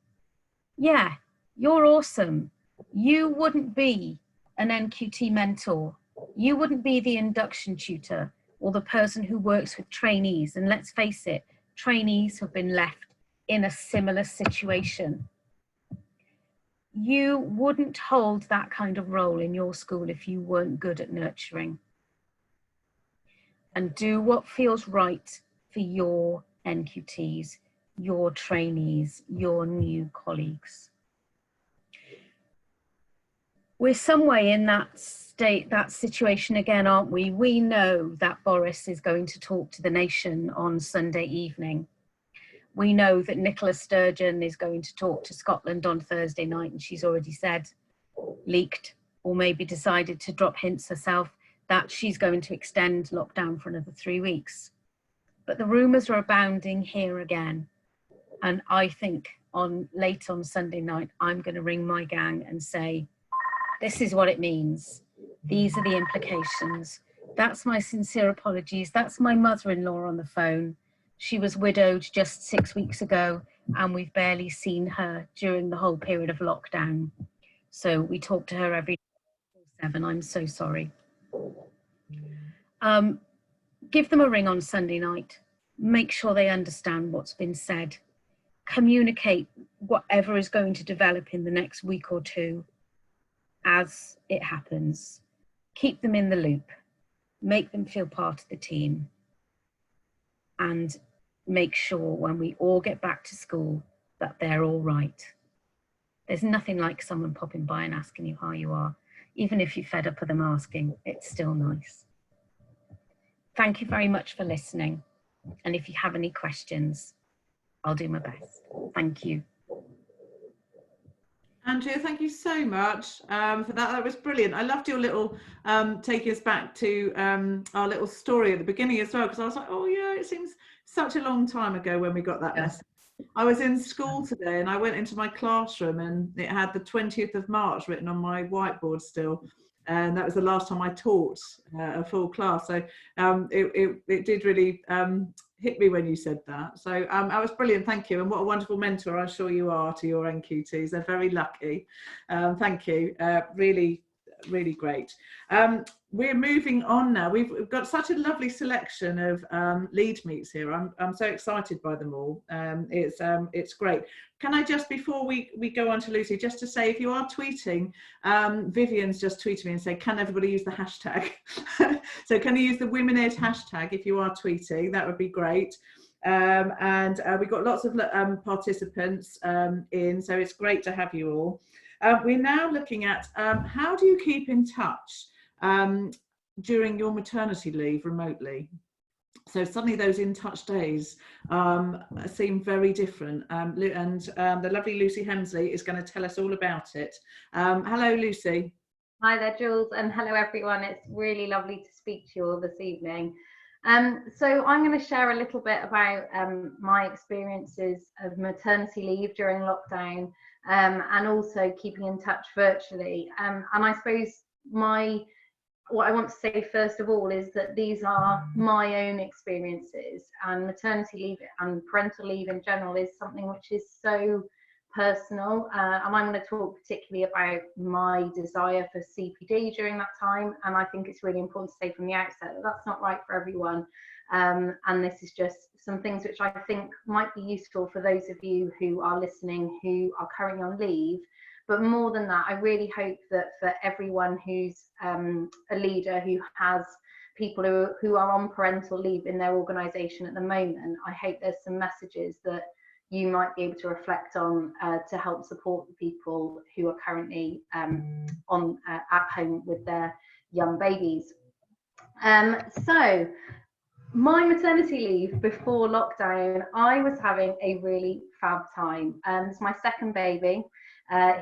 yeah, you're awesome. You wouldn't be an NQT mentor. You wouldn't be the induction tutor or the person who works with trainees. And let's face it, trainees have been left in a similar situation. You wouldn't hold that kind of role in your school if you weren't good at nurturing. And do what feels right for your NQTs, your trainees, your new colleagues. We're some way in that state, that situation again, aren't we? We know that Boris is going to talk to the nation on Sunday evening. We know that Nicola Sturgeon is going to talk to Scotland on Thursday night, and she's already said, leaked, or maybe decided to drop hints herself, that she's going to extend lockdown for another 3 weeks. But the rumours are abounding here again. And I think late on Sunday night, I'm going to ring my gang and say, this is what it means. These are the implications. That's my sincere apologies. That's my mother-in-law on the phone. She was widowed just 6 weeks ago, and we've barely seen her during the whole period of lockdown. So we talk to her every 7. I'm so sorry. Give them a ring on Sunday night. Make sure they understand what's been said. Communicate whatever is going to develop in the next week or 2 as it happens. Keep them in the loop. Make them feel part of the team. And make sure when we all get back to school that they're all right. There's nothing like someone popping by and asking you how you are. Even if you're fed up of them asking, it's still nice. Thank you very much for listening. And if you have any questions, I'll do my best. Thank you. Andrea, thank you so much for that. That was brilliant. I loved your little taking us back to our little story at the beginning as well, because I was like, oh yeah, it seems such a long time ago when we got that message. I was in school today and I went into my classroom and it had the 20th of March written on my whiteboard still. And that was the last time I taught a full class. So it did really hit me when you said that. So that was brilliant. Thank you. And what a wonderful mentor I'm sure you are to your NQTs. They're very lucky. Thank you. Really, really great. We're moving on now. We've got such a lovely selection of lead meets here. I'm so excited by them all. It's great. Can I just, before we go on to Lucy, just to say, if you are tweeting, Vivian's just tweeted me and said, can everybody use the hashtag? So can you use the WomenEd hashtag if you are tweeting? That would be great. And we've got lots of participants in, so it's great to have you all. We're now looking at how do you keep in touch during your maternity leave remotely? So suddenly those in touch days seem very different. And the lovely Lucy Hemsley is going to tell us all about it. Hello, Lucy. Hi there, Jules, and hello everyone. It's really lovely to speak to you all this evening. So I'm going to share a little bit about my experiences of maternity leave during lockdown, and also keeping in touch virtually. And I suppose what I want to say first of all is that these are my own experiences, and maternity leave and parental leave in general is something which is so personal, and I'm going to talk particularly about my desire for CPD during that time. And I think it's really important to say from the outset that that's not right for everyone, and this is just some things which I think might be useful for those of you who are listening who are currently on leave. But more than that, I really hope that for everyone who's a leader who has people who are on parental leave in their organisation at the moment, I hope there's some messages that you might be able to reflect on to help support the people who are currently at home with their young babies. So my maternity leave before lockdown, I was having a really fab time. It's my second baby.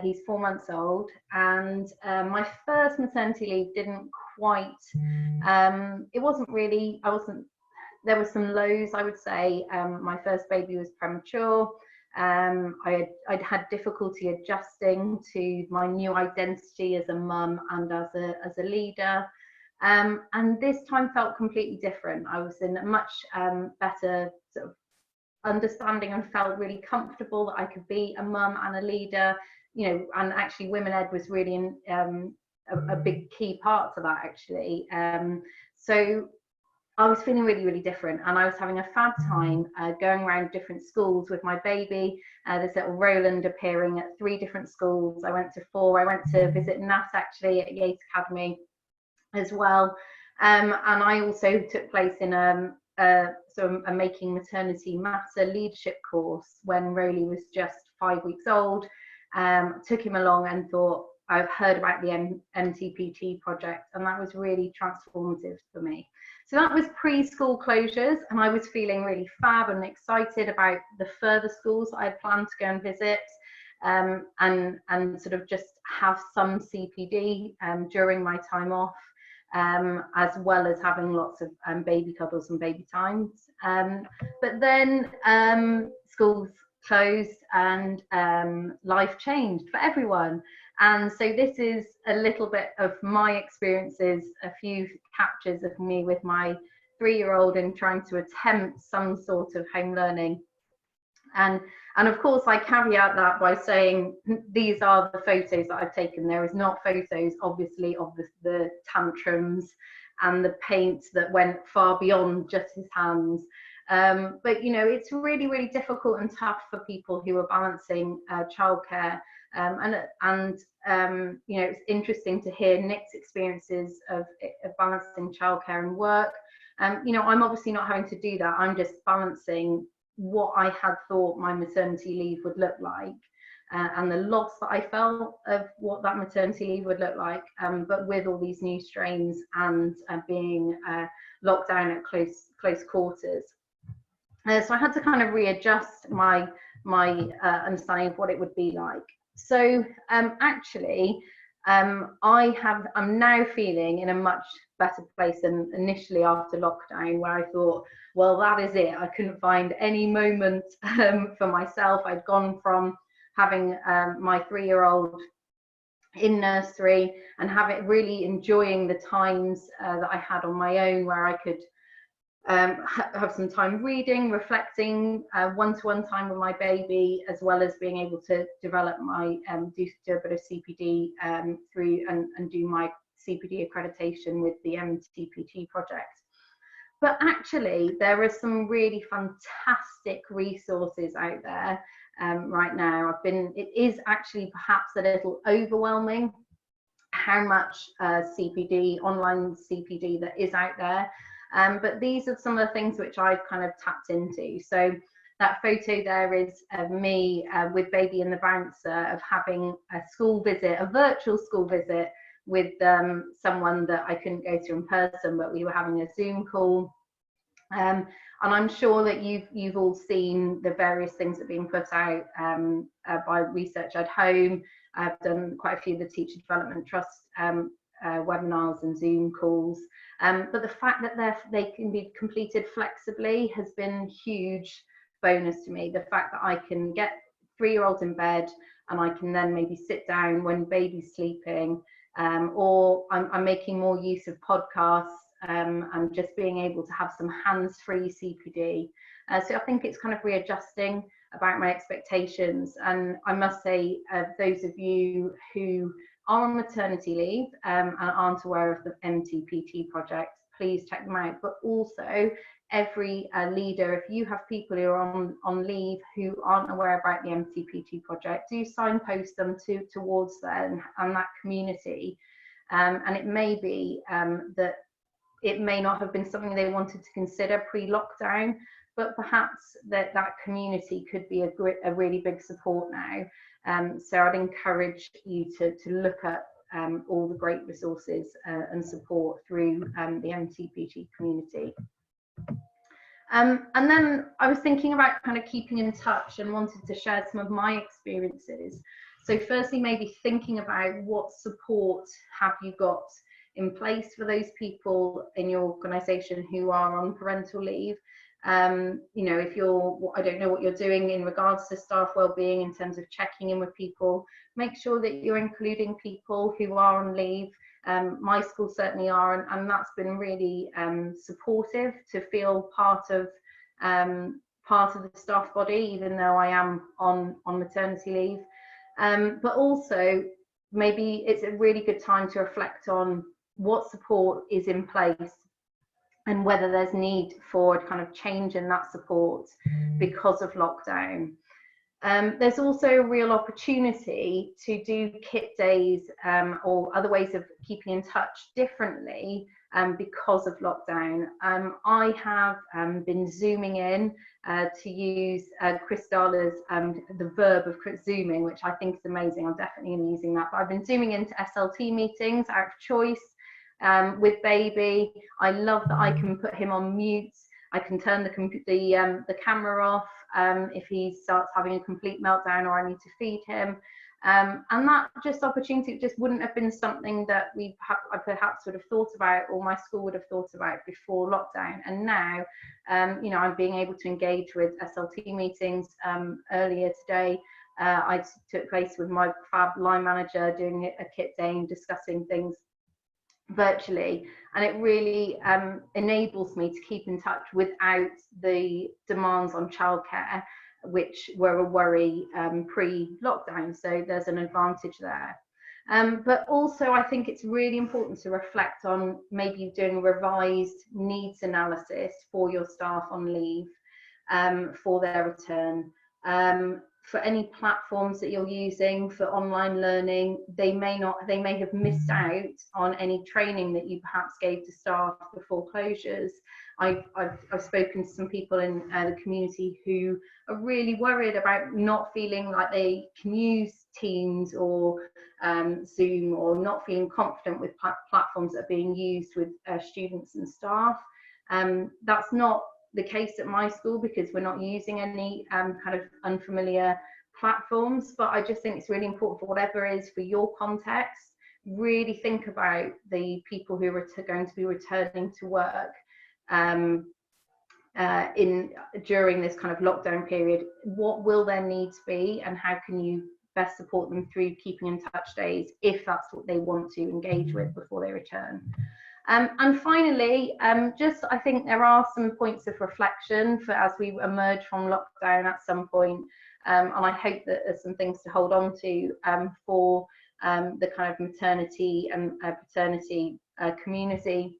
He's 4 months old, and my first maternity leave didn't quite, it wasn't really, there were some lows, I would say. My first baby was premature. I'd had difficulty adjusting to my new identity as a mum and as a leader. And this time felt completely different. I was in a much better sort of understanding and felt really comfortable that I could be a mum and a leader, you know, and actually WomenEd was really a big key part to that, actually. So I was feeling really, really different, and I was having a fab time going around different schools with my baby. There's little Roland appearing at 3 different schools. I went to 4. I went to visit Nat actually at Yates Academy as well. And I also took place in so a Making Maternity Matter leadership course when Rowley was just 5 weeks old. Took him along and thought, I've heard about the MTPT project, and that was really transformative for me. So that was pre-school closures, and I was feeling really fab and excited about the further schools I had planned to go and visit, and sort of just have some CPD during my time off, as well as having lots of baby cuddles and baby times. But then schools closed and life changed for everyone. And so this is a little bit of my experiences, a few captures of me with my 3-year-old and trying to attempt some sort of home learning. And of course I caveat that by saying these are the photos that I've taken. There is not photos obviously of the tantrums and the paint that went far beyond just his hands. But you know, it's really, really difficult and tough for people who are balancing childcare. And you know, it's interesting to hear Nick's experiences of balancing childcare and work. You know, I'm obviously not having to do that. I'm just balancing what I had thought my maternity leave would look like, and the loss that I felt of what that maternity leave would look like, but with all these new strains and being locked down at close quarters. So I had to kind of readjust my understanding of what it would be like. So actually, I'm now feeling in a much better place than initially after lockdown, where I thought, well, that is it. I couldn't find any moment for myself. I'd gone from having my 3-year-old in nursery and really enjoying the times that I had on my own, where I could have some time reading, reflecting, one-to-one time with my baby, as well as being able to develop my do a bit of CPD through and do my CPD accreditation with the MTPT project. But actually, there are some really fantastic resources out there right now. It is actually perhaps a little overwhelming how much CPD, online CPD that is out there. But these are some of the things which I've kind of tapped into. So that photo there is of me with baby and the bouncer, of having a school visit, a virtual school visit with someone that I couldn't go to in person, but we were having a Zoom call. And I'm sure that you've all seen the various things that are being put out by Research at Home. I've done quite a few of the Teacher Development Trust webinars and Zoom calls. But the fact that they can be completed flexibly has been huge bonus to me. The fact that I can get 3-year-olds in bed and I can then maybe sit down when baby's sleeping, or I'm making more use of podcasts, and just being able to have some hands-free CPD. So I think it's kind of readjusting about my expectations. And I must say, those of you who are on maternity leave and aren't aware of the MTPT project, please check them out. But also, every leader, if you have people who are on leave who aren't aware about the MTPT project, do signpost them towards them and that community. And it may be that it may not have been something they wanted to consider pre-lockdown, but perhaps that community could be a really big support now. So I'd encourage you to look at all the great resources and support through the MTPT community. And then I was thinking about kind of keeping in touch and wanted to share some of my experiences. So firstly, maybe thinking about what support have you got in place for those people in your organisation who are on parental leave. You know, if I don't know what you're doing in regards to staff wellbeing in terms of checking in with people, make sure that you're including people who are on leave. My school certainly are, and that's been really supportive to feel part of the staff body, even though I am on maternity leave. But also, maybe it's a really good time to reflect on what support is in place and whether there's need for a kind of change in that support because of lockdown. There's also a real opportunity to do kit days or other ways of keeping in touch differently because of lockdown. I have been zooming in to use Chris Darla's the verb of zooming, which I think is amazing. I'm definitely going to be using that. But I've been zooming into SLT meetings out of choice with baby. I love that I can put him on mute. I can turn the camera off if he starts having a complete meltdown or I need to feed him. And that just opportunity just wouldn't have been something that I perhaps would have thought about, or my school would have thought about before lockdown. And now, you know, I'm being able to engage with SLT meetings. Earlier today, I took place with my fab line manager doing a kit day and discussing things virtually, and it really enables me to keep in touch without the demands on childcare, which were a worry pre-lockdown. So there's an advantage there. But also I think it's really important to reflect on maybe doing a revised needs analysis for your staff on leave for their return. For any platforms that you're using for online learning, they may have missed out on any training that you perhaps gave to staff before closures. I've spoken to some people in the community who are really worried about not feeling like they can use Teams or Zoom, or not feeling confident with platforms that are being used with students and staff. That's not the case at my school because we're not using any kind of unfamiliar platforms, but I just think it's really important for whatever is for your context, really think about the people who are going to be returning to work during this kind of lockdown period. What will their needs be, and how can you best support them through keeping in touch days if that's what they want to engage with before they return. And finally, I think there are some points of reflection for as we emerge from lockdown at some point, and I hope that there's some things to hold on to for the kind of maternity and paternity community.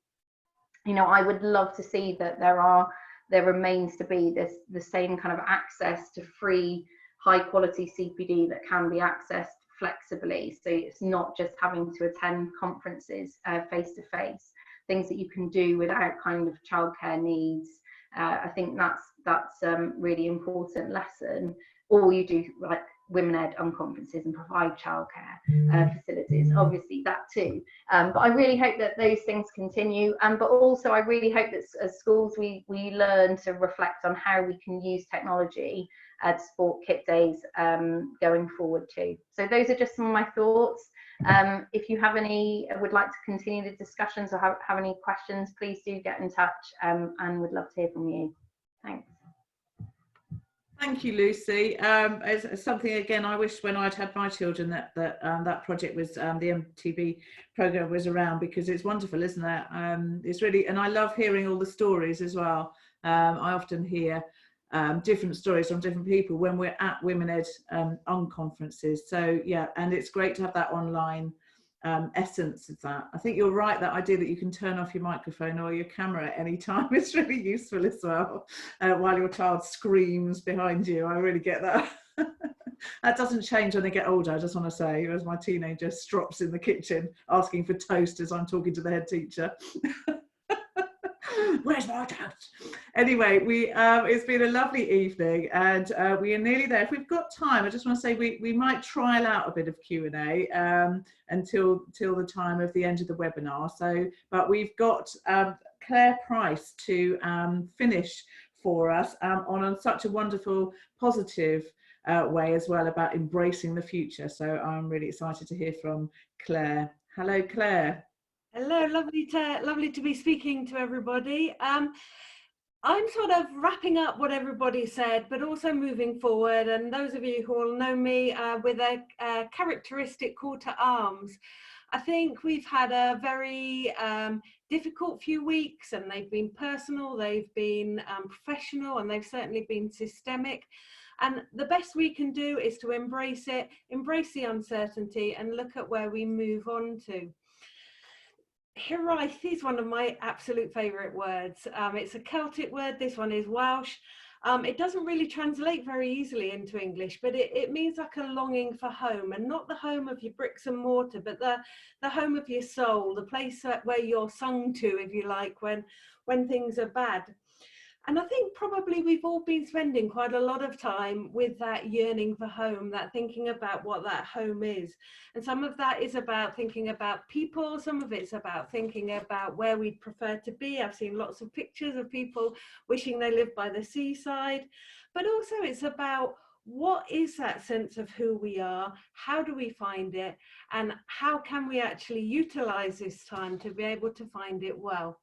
You know, I would love to see that there remains to be the same kind of access to free, high quality CPD that can be accessed flexibly. So it's not just having to attend conferences face to face, things that you can do without kind of childcare needs. I think that's really important lesson. Or you do like Women Ed conferences and provide childcare facilities, obviously that too. But I really hope that those things continue. But also I really hope that as schools we learn to reflect on how we can use technology to support Kit Days going forward too. So those are just some of my thoughts. If you have any, would like to continue the discussions or have any questions, please do get in touch, and would love to hear from you. Thanks. Thank you, Lucy. It's something, again, I wish when I'd had my children that project was, the MTV program was around, because it's wonderful, isn't it? It's really, and I love hearing all the stories as well. I often hear different stories from different people when we're at Women Ed conferences. So yeah, and it's great to have that online essence of that. I think you're right, that idea that you can turn off your microphone or your camera at any time is really useful as well, while your child screams behind you. I really get that. That doesn't change when they get older, I just want to say, as my teenager strops in the kitchen asking for toast as I'm talking to the head teacher. Where's my toast? Anyway, it's been a lovely evening, and we are nearly there. If we've got time, I just want to say we might trial out a bit of Q&A until the time of the end of the webinar. So, but we've got Claire Price to finish for us on such a wonderful, positive way as well, about embracing the future. So I'm really excited to hear from Claire. Hello, Claire. Hello, lovely to be speaking to everybody. I'm sort of wrapping up what everybody said, but also moving forward. And those of you who will know me with a characteristic call to arms. I think we've had a very difficult few weeks, and they've been personal, they've been professional, and they've certainly been systemic. And the best we can do is to embrace it, embrace the uncertainty, and look at where we move on to. Hiraeth is one of my absolute favourite words. It's a Celtic word. This one is Welsh. It doesn't really translate very easily into English, but it means like a longing for home, and not the home of your bricks and mortar, but the home of your soul, the place where you're sung to, if you like, when things are bad. And I think probably we've all been spending quite a lot of time with that yearning for home, that thinking about what that home is. And some of that is about thinking about people, some of it's about thinking about where we'd prefer to be. I've seen lots of pictures of people wishing they lived by the seaside, but also it's about what is that sense of who we are, how do we find it, and how can we actually utilize this time to be able to find it well.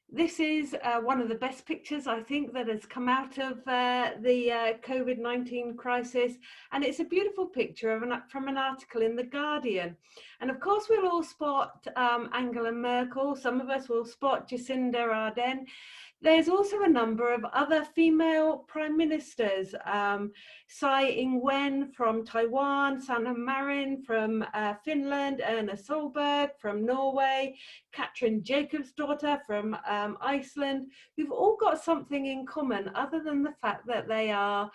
This is one of the best pictures, I think, that has come out of the COVID-19 crisis. And it's a beautiful picture from an article in The Guardian. And of course, we'll all spot Angela Merkel. Some of us will spot Jacinda Ardern. There's also a number of other female prime ministers, Tsai Ing-wen from Taiwan, Sanna Marin from Finland, Erna Solberg from Norway, Katrin Jakobsdottir from Iceland, who've all got something in common other than the fact that they are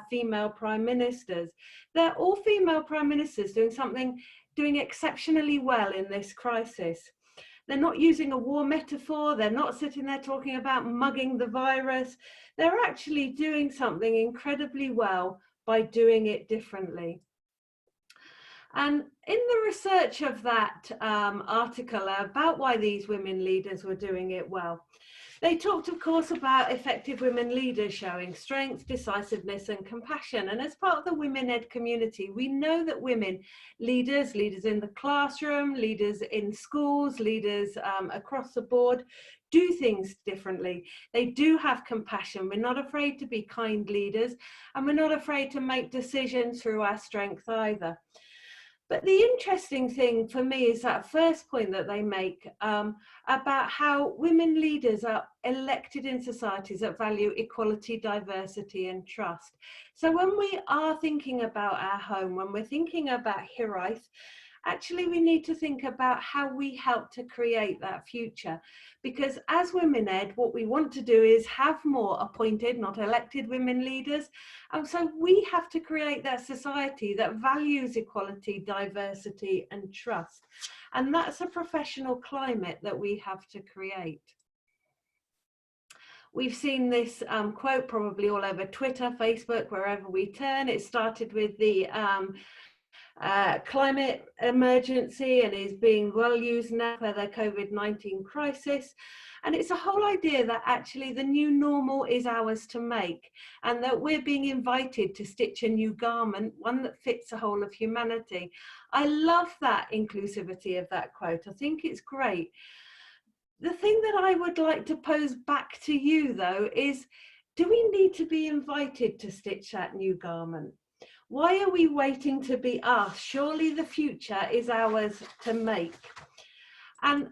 female prime ministers. They're all female prime ministers doing exceptionally well in this crisis. They're not using a war metaphor. They're not sitting there talking about mugging the virus. They're actually doing something incredibly well by doing it differently. And in the research of that article about why these women leaders were doing it well, they talked, of course, about effective women leaders showing strength, decisiveness, and compassion. And as part of the Women Ed community, we know that women leaders in the classroom, leaders in schools, leaders across the board, do things differently. They do have compassion. We're not afraid to be kind leaders, and we're not afraid to make decisions through our strength either. But the interesting thing for me is that first point that they make about how women leaders are elected in societies that value equality, diversity, and trust. So when we are thinking about our home, when we're thinking about Hiraeth, actually we need to think about how we help to create that future. Because as Women Ed, what we want to do is have more appointed, not elected women leaders. And so we have to create that society that values equality, diversity and trust. And that's a professional climate that we have to create. We've seen this quote probably all over Twitter, Facebook, wherever we turn. It started with the climate emergency and is being well used now for the COVID-19 crisis. And it's a whole idea that actually the new normal is ours to make, and that we're being invited to stitch a new garment, one that fits the whole of humanity. I love that inclusivity of that quote. I think it's great. The thing that I would like to pose back to you though is, do we need to be invited to stitch that new garment? Why are we waiting to be asked? Surely the future is ours to make. And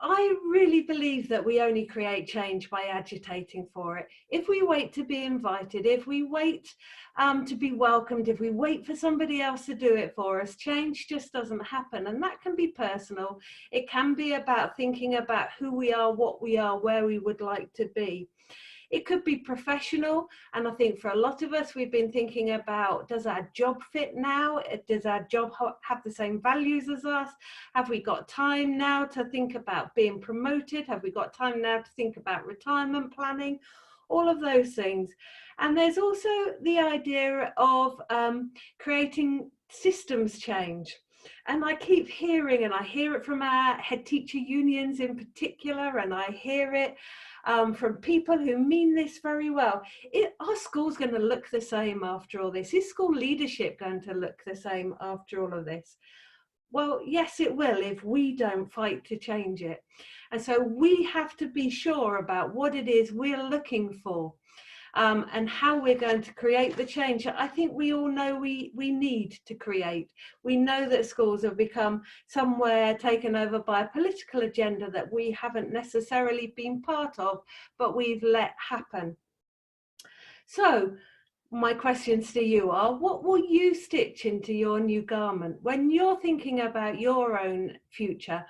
I really believe that we only create change by agitating for it. If we wait to be invited, if we wait to be welcomed, if we wait for somebody else to do it for us, change just doesn't happen. And that can be personal. It can be about thinking about who we are, what we are, where we would like to be. It could be professional, and I think for a lot of us, we've been thinking about, does our job fit now? Does our job have the same values as us? Have we got time now to think about being promoted? Have we got time now to think about retirement planning? All of those things. And there's also the idea of creating systems change. And I keep hearing, and I hear it from our head teacher unions in particular, and I hear it from people who mean this very well. Our school's going to look the same after all this? Is school leadership going to look the same after all of this? Well, yes, it will if we don't fight to change it. And so we have to be sure about what it is we're looking for. And how we're going to create the change I think we all know we need to create. We know that schools have become somewhere taken over by a political agenda that we haven't necessarily been part of, but we've let happen. So my questions to you are, what will you stitch into your new garment? When you're thinking about your own future,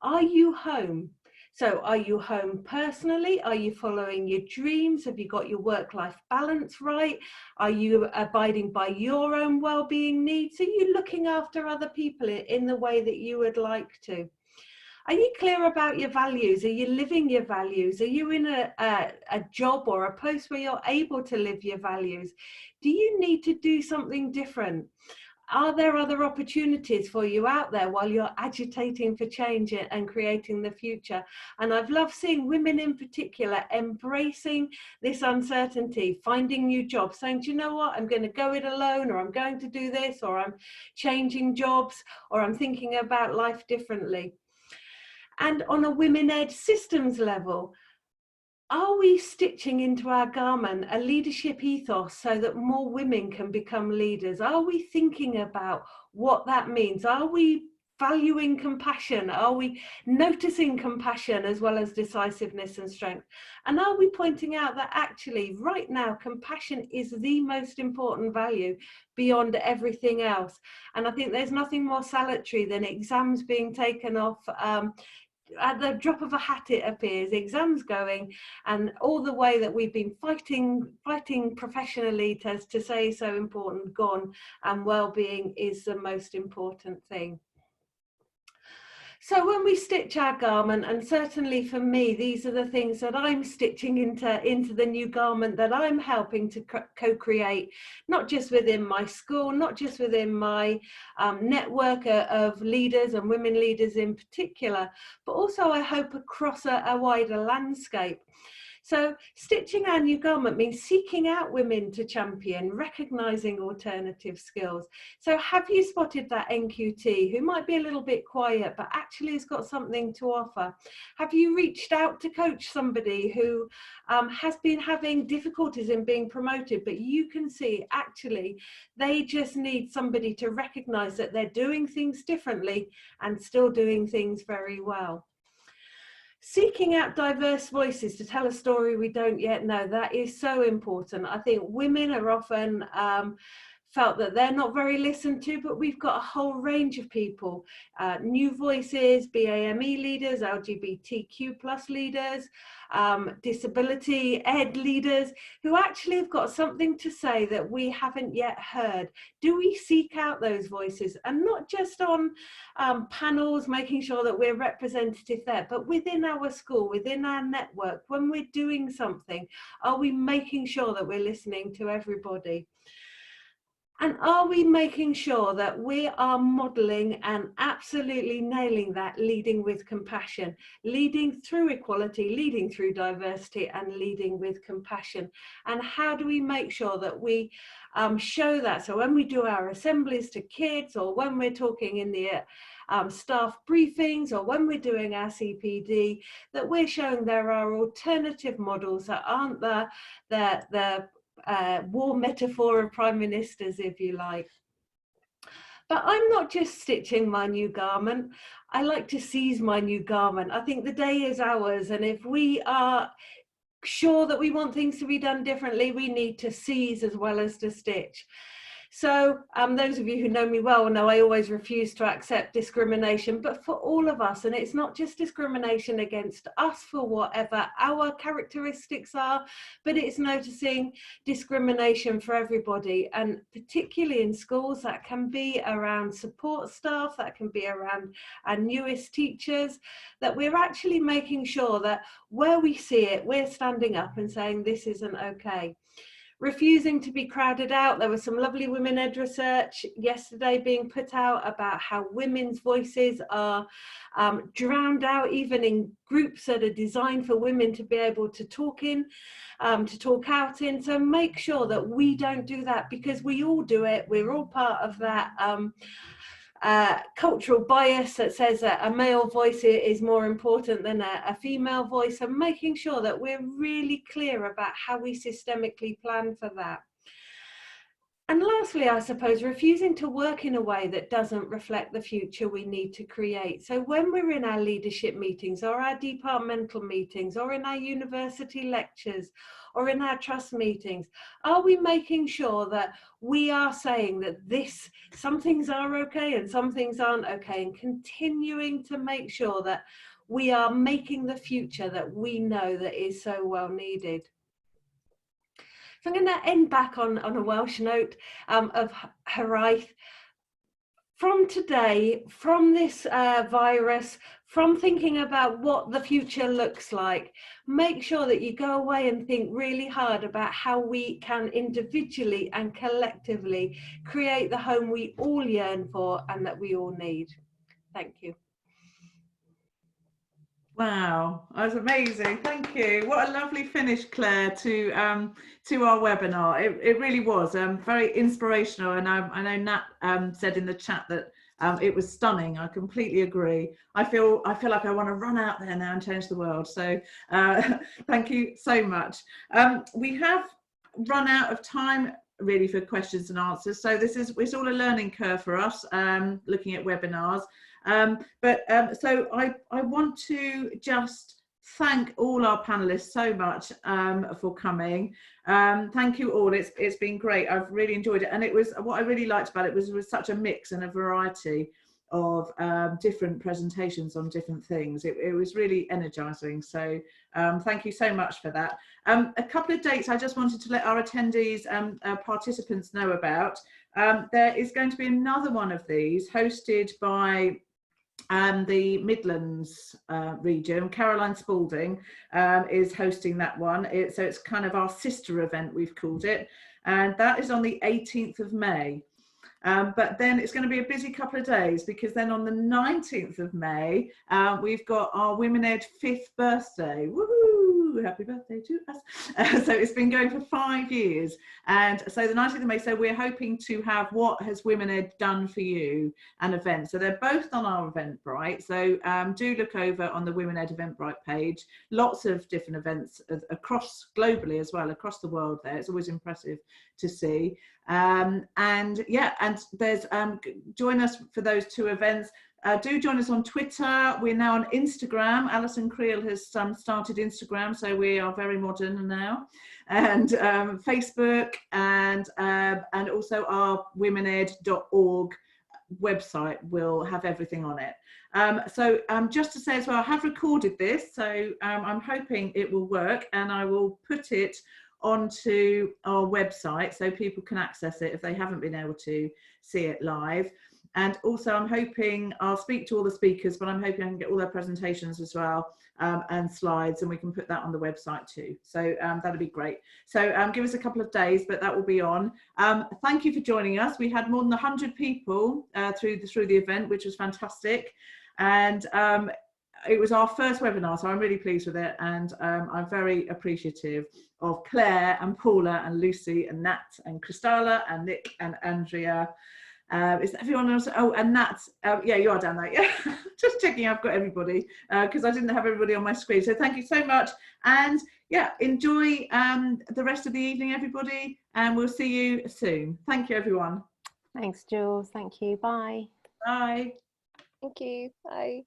are you home? So are you home personally? Are you following your dreams? Have you got your work-life balance right? Are you abiding by your own well-being needs? Are you looking after other people in the way that you would like to? Are you clear about your values? Are you living your values? Are you in a job or a post where you're able to live your values? Do you need to do something different? Are there other opportunities for you out there while you're agitating for change and creating the future? And I've loved seeing women in particular embracing this uncertainty, finding new jobs, saying, do you know what, I'm going to go it alone, or I'm going to do this, or I'm changing jobs, or I'm thinking about life differently. And on a Women Ed systems level, are we stitching into our garment a leadership ethos so that more women can become leaders? Are we thinking about what that means? Are we valuing compassion? Are we noticing compassion as well as decisiveness and strength? And are we pointing out that actually right now compassion is the most important value beyond everything else? And I think there's nothing more salutary than exams being taken off at the drop of a hat, it appears, exams going, and all the way that we've been fighting professionally to say so important gone, and well-being is the most important thing. So when we stitch our garment, and certainly for me, these are the things that I'm stitching into the new garment that I'm helping to co-create, not just within my school, not just within my network of leaders and women leaders in particular, but also I hope across a wider landscape. So stitching our new garment means seeking out women to champion, recognising alternative skills. So have you spotted that NQT who might be a little bit quiet but actually has got something to offer? Have you reached out to coach somebody who has been having difficulties in being promoted, but you can see actually they just need somebody to recognise that they're doing things differently and still doing things very well? Seeking out diverse voices to tell a story we don't yet know, that is so important. I think women are often felt that they're not very listened to, but we've got a whole range of people, new voices, BAME leaders, LGBTQ plus leaders, disability ed leaders, who actually have got something to say that we haven't yet heard. Do we seek out those voices, and not just on panels, making sure that we're representative there, but within our school, within our network, when we're doing something, are we making sure that we're listening to everybody? And are we making sure that we are modelling and absolutely nailing that leading with compassion, leading through equality, leading through diversity, and leading with compassion? And how do we make sure that we show that? So when we do our assemblies to kids, or when we're talking in the staff briefings, or when we're doing our CPD, that we're showing there are alternative models that aren't the war metaphor of prime ministers, if you like. But I'm not just stitching my new garment. I like to seize my new garment. I think the day is ours, and if we are sure that we want things to be done differently, we need to seize as well as to stitch. So those of you who know me well know I always refuse to accept discrimination, but for all of us, and it's not just discrimination against us for whatever our characteristics are, but it's noticing discrimination for everybody, and particularly in schools, that can be around support staff, that can be around our newest teachers, that we're actually making sure that where we see it, we're standing up and saying this isn't okay. Refusing to be crowded out. There was some lovely women ed research yesterday being put out about how women's voices are drowned out, even in groups that are designed for women to be able to talk in, to talk out in. So make sure that we don't do that, because we all do it. We're all part of that cultural bias that says that a male voice is more important than a female voice, and making sure that we're really clear about how we systemically plan for that. And lastly, I suppose, refusing to work in a way that doesn't reflect the future we need to create. So when we're in our leadership meetings, or our departmental meetings, or in our university lectures, or in our trust meetings, are we making sure that we are saying that some things are okay and some things aren't okay, and continuing to make sure that we are making the future that we know that is so well needed? So I'm going to end back on a Welsh note of hiraeth. From today, from this virus, from thinking about what the future looks like, make sure that you go away and think really hard about how we can individually and collectively create the home we all yearn for and that we all need. Thank you. Wow, that was amazing. Thank you. What a lovely finish, Claire, to our webinar. It really was very inspirational, and I know Nat said in the chat that it was stunning. I completely agree. I feel like I want to run out there now and change the world. So thank you so much. We have run out of time really for questions and answers. So it's all a learning curve for us, looking at webinars. So I want to just thank all our panelists so much for coming. Thank you all. It's been great. I've really enjoyed it, and what I really liked about it was such a mix and a variety of different presentations on different things. It was really energizing. So thank you so much for that. A couple of dates I just wanted to let our attendees and participants know about. There is going to be another one of these hosted by the Midlands region. Caroline Spalding is hosting that one. So it's kind of our sister event, we've called it, and that is on the 18th of May. But then it's going to be a busy couple of days, because then on the 19th of May, we've got our Women Ed 5th birthday. Woohoo! Happy birthday to us. So it's been going for 5 years. And so the 19th of May, so we're hoping to have What Has Women Ed Done For You, an event. So they're both on our Eventbrite. So do look over on the Women Ed Eventbrite page. Lots of different events across globally as well, across the world there. It's always impressive to see. And there's join us for those two events. Do join us on Twitter. We're now on Instagram. Alison Creel has started Instagram, so we are very modern now. And Facebook, and also our womened.org website will have everything on it. So just to say as well, I have recorded this, so I'm hoping it will work, and I will put it onto our website so people can access it if they haven't been able to see it live. And also I'm hoping, I'll speak to all the speakers, but I'm hoping I can get all their presentations as well, and slides, and we can put that on the website too. So that'll be great. So give us a couple of days, but that will be on. Thank you for joining us. We had more than 100 people through the event, which was fantastic. And it was our first webinar, so I'm really pleased with it. And I'm very appreciative of Claire and Paula and Lucy and Nat and Christala and Nick and Andrea. Is everyone else? Oh, and Nat, yeah, you are down there. Yeah, just checking I've got everybody, because I didn't have everybody on my screen. So thank you so much. And yeah, enjoy the rest of the evening, everybody. And we'll see you soon. Thank you, everyone. Thanks, Jules. Thank you. Bye. Bye. Thank you. Bye.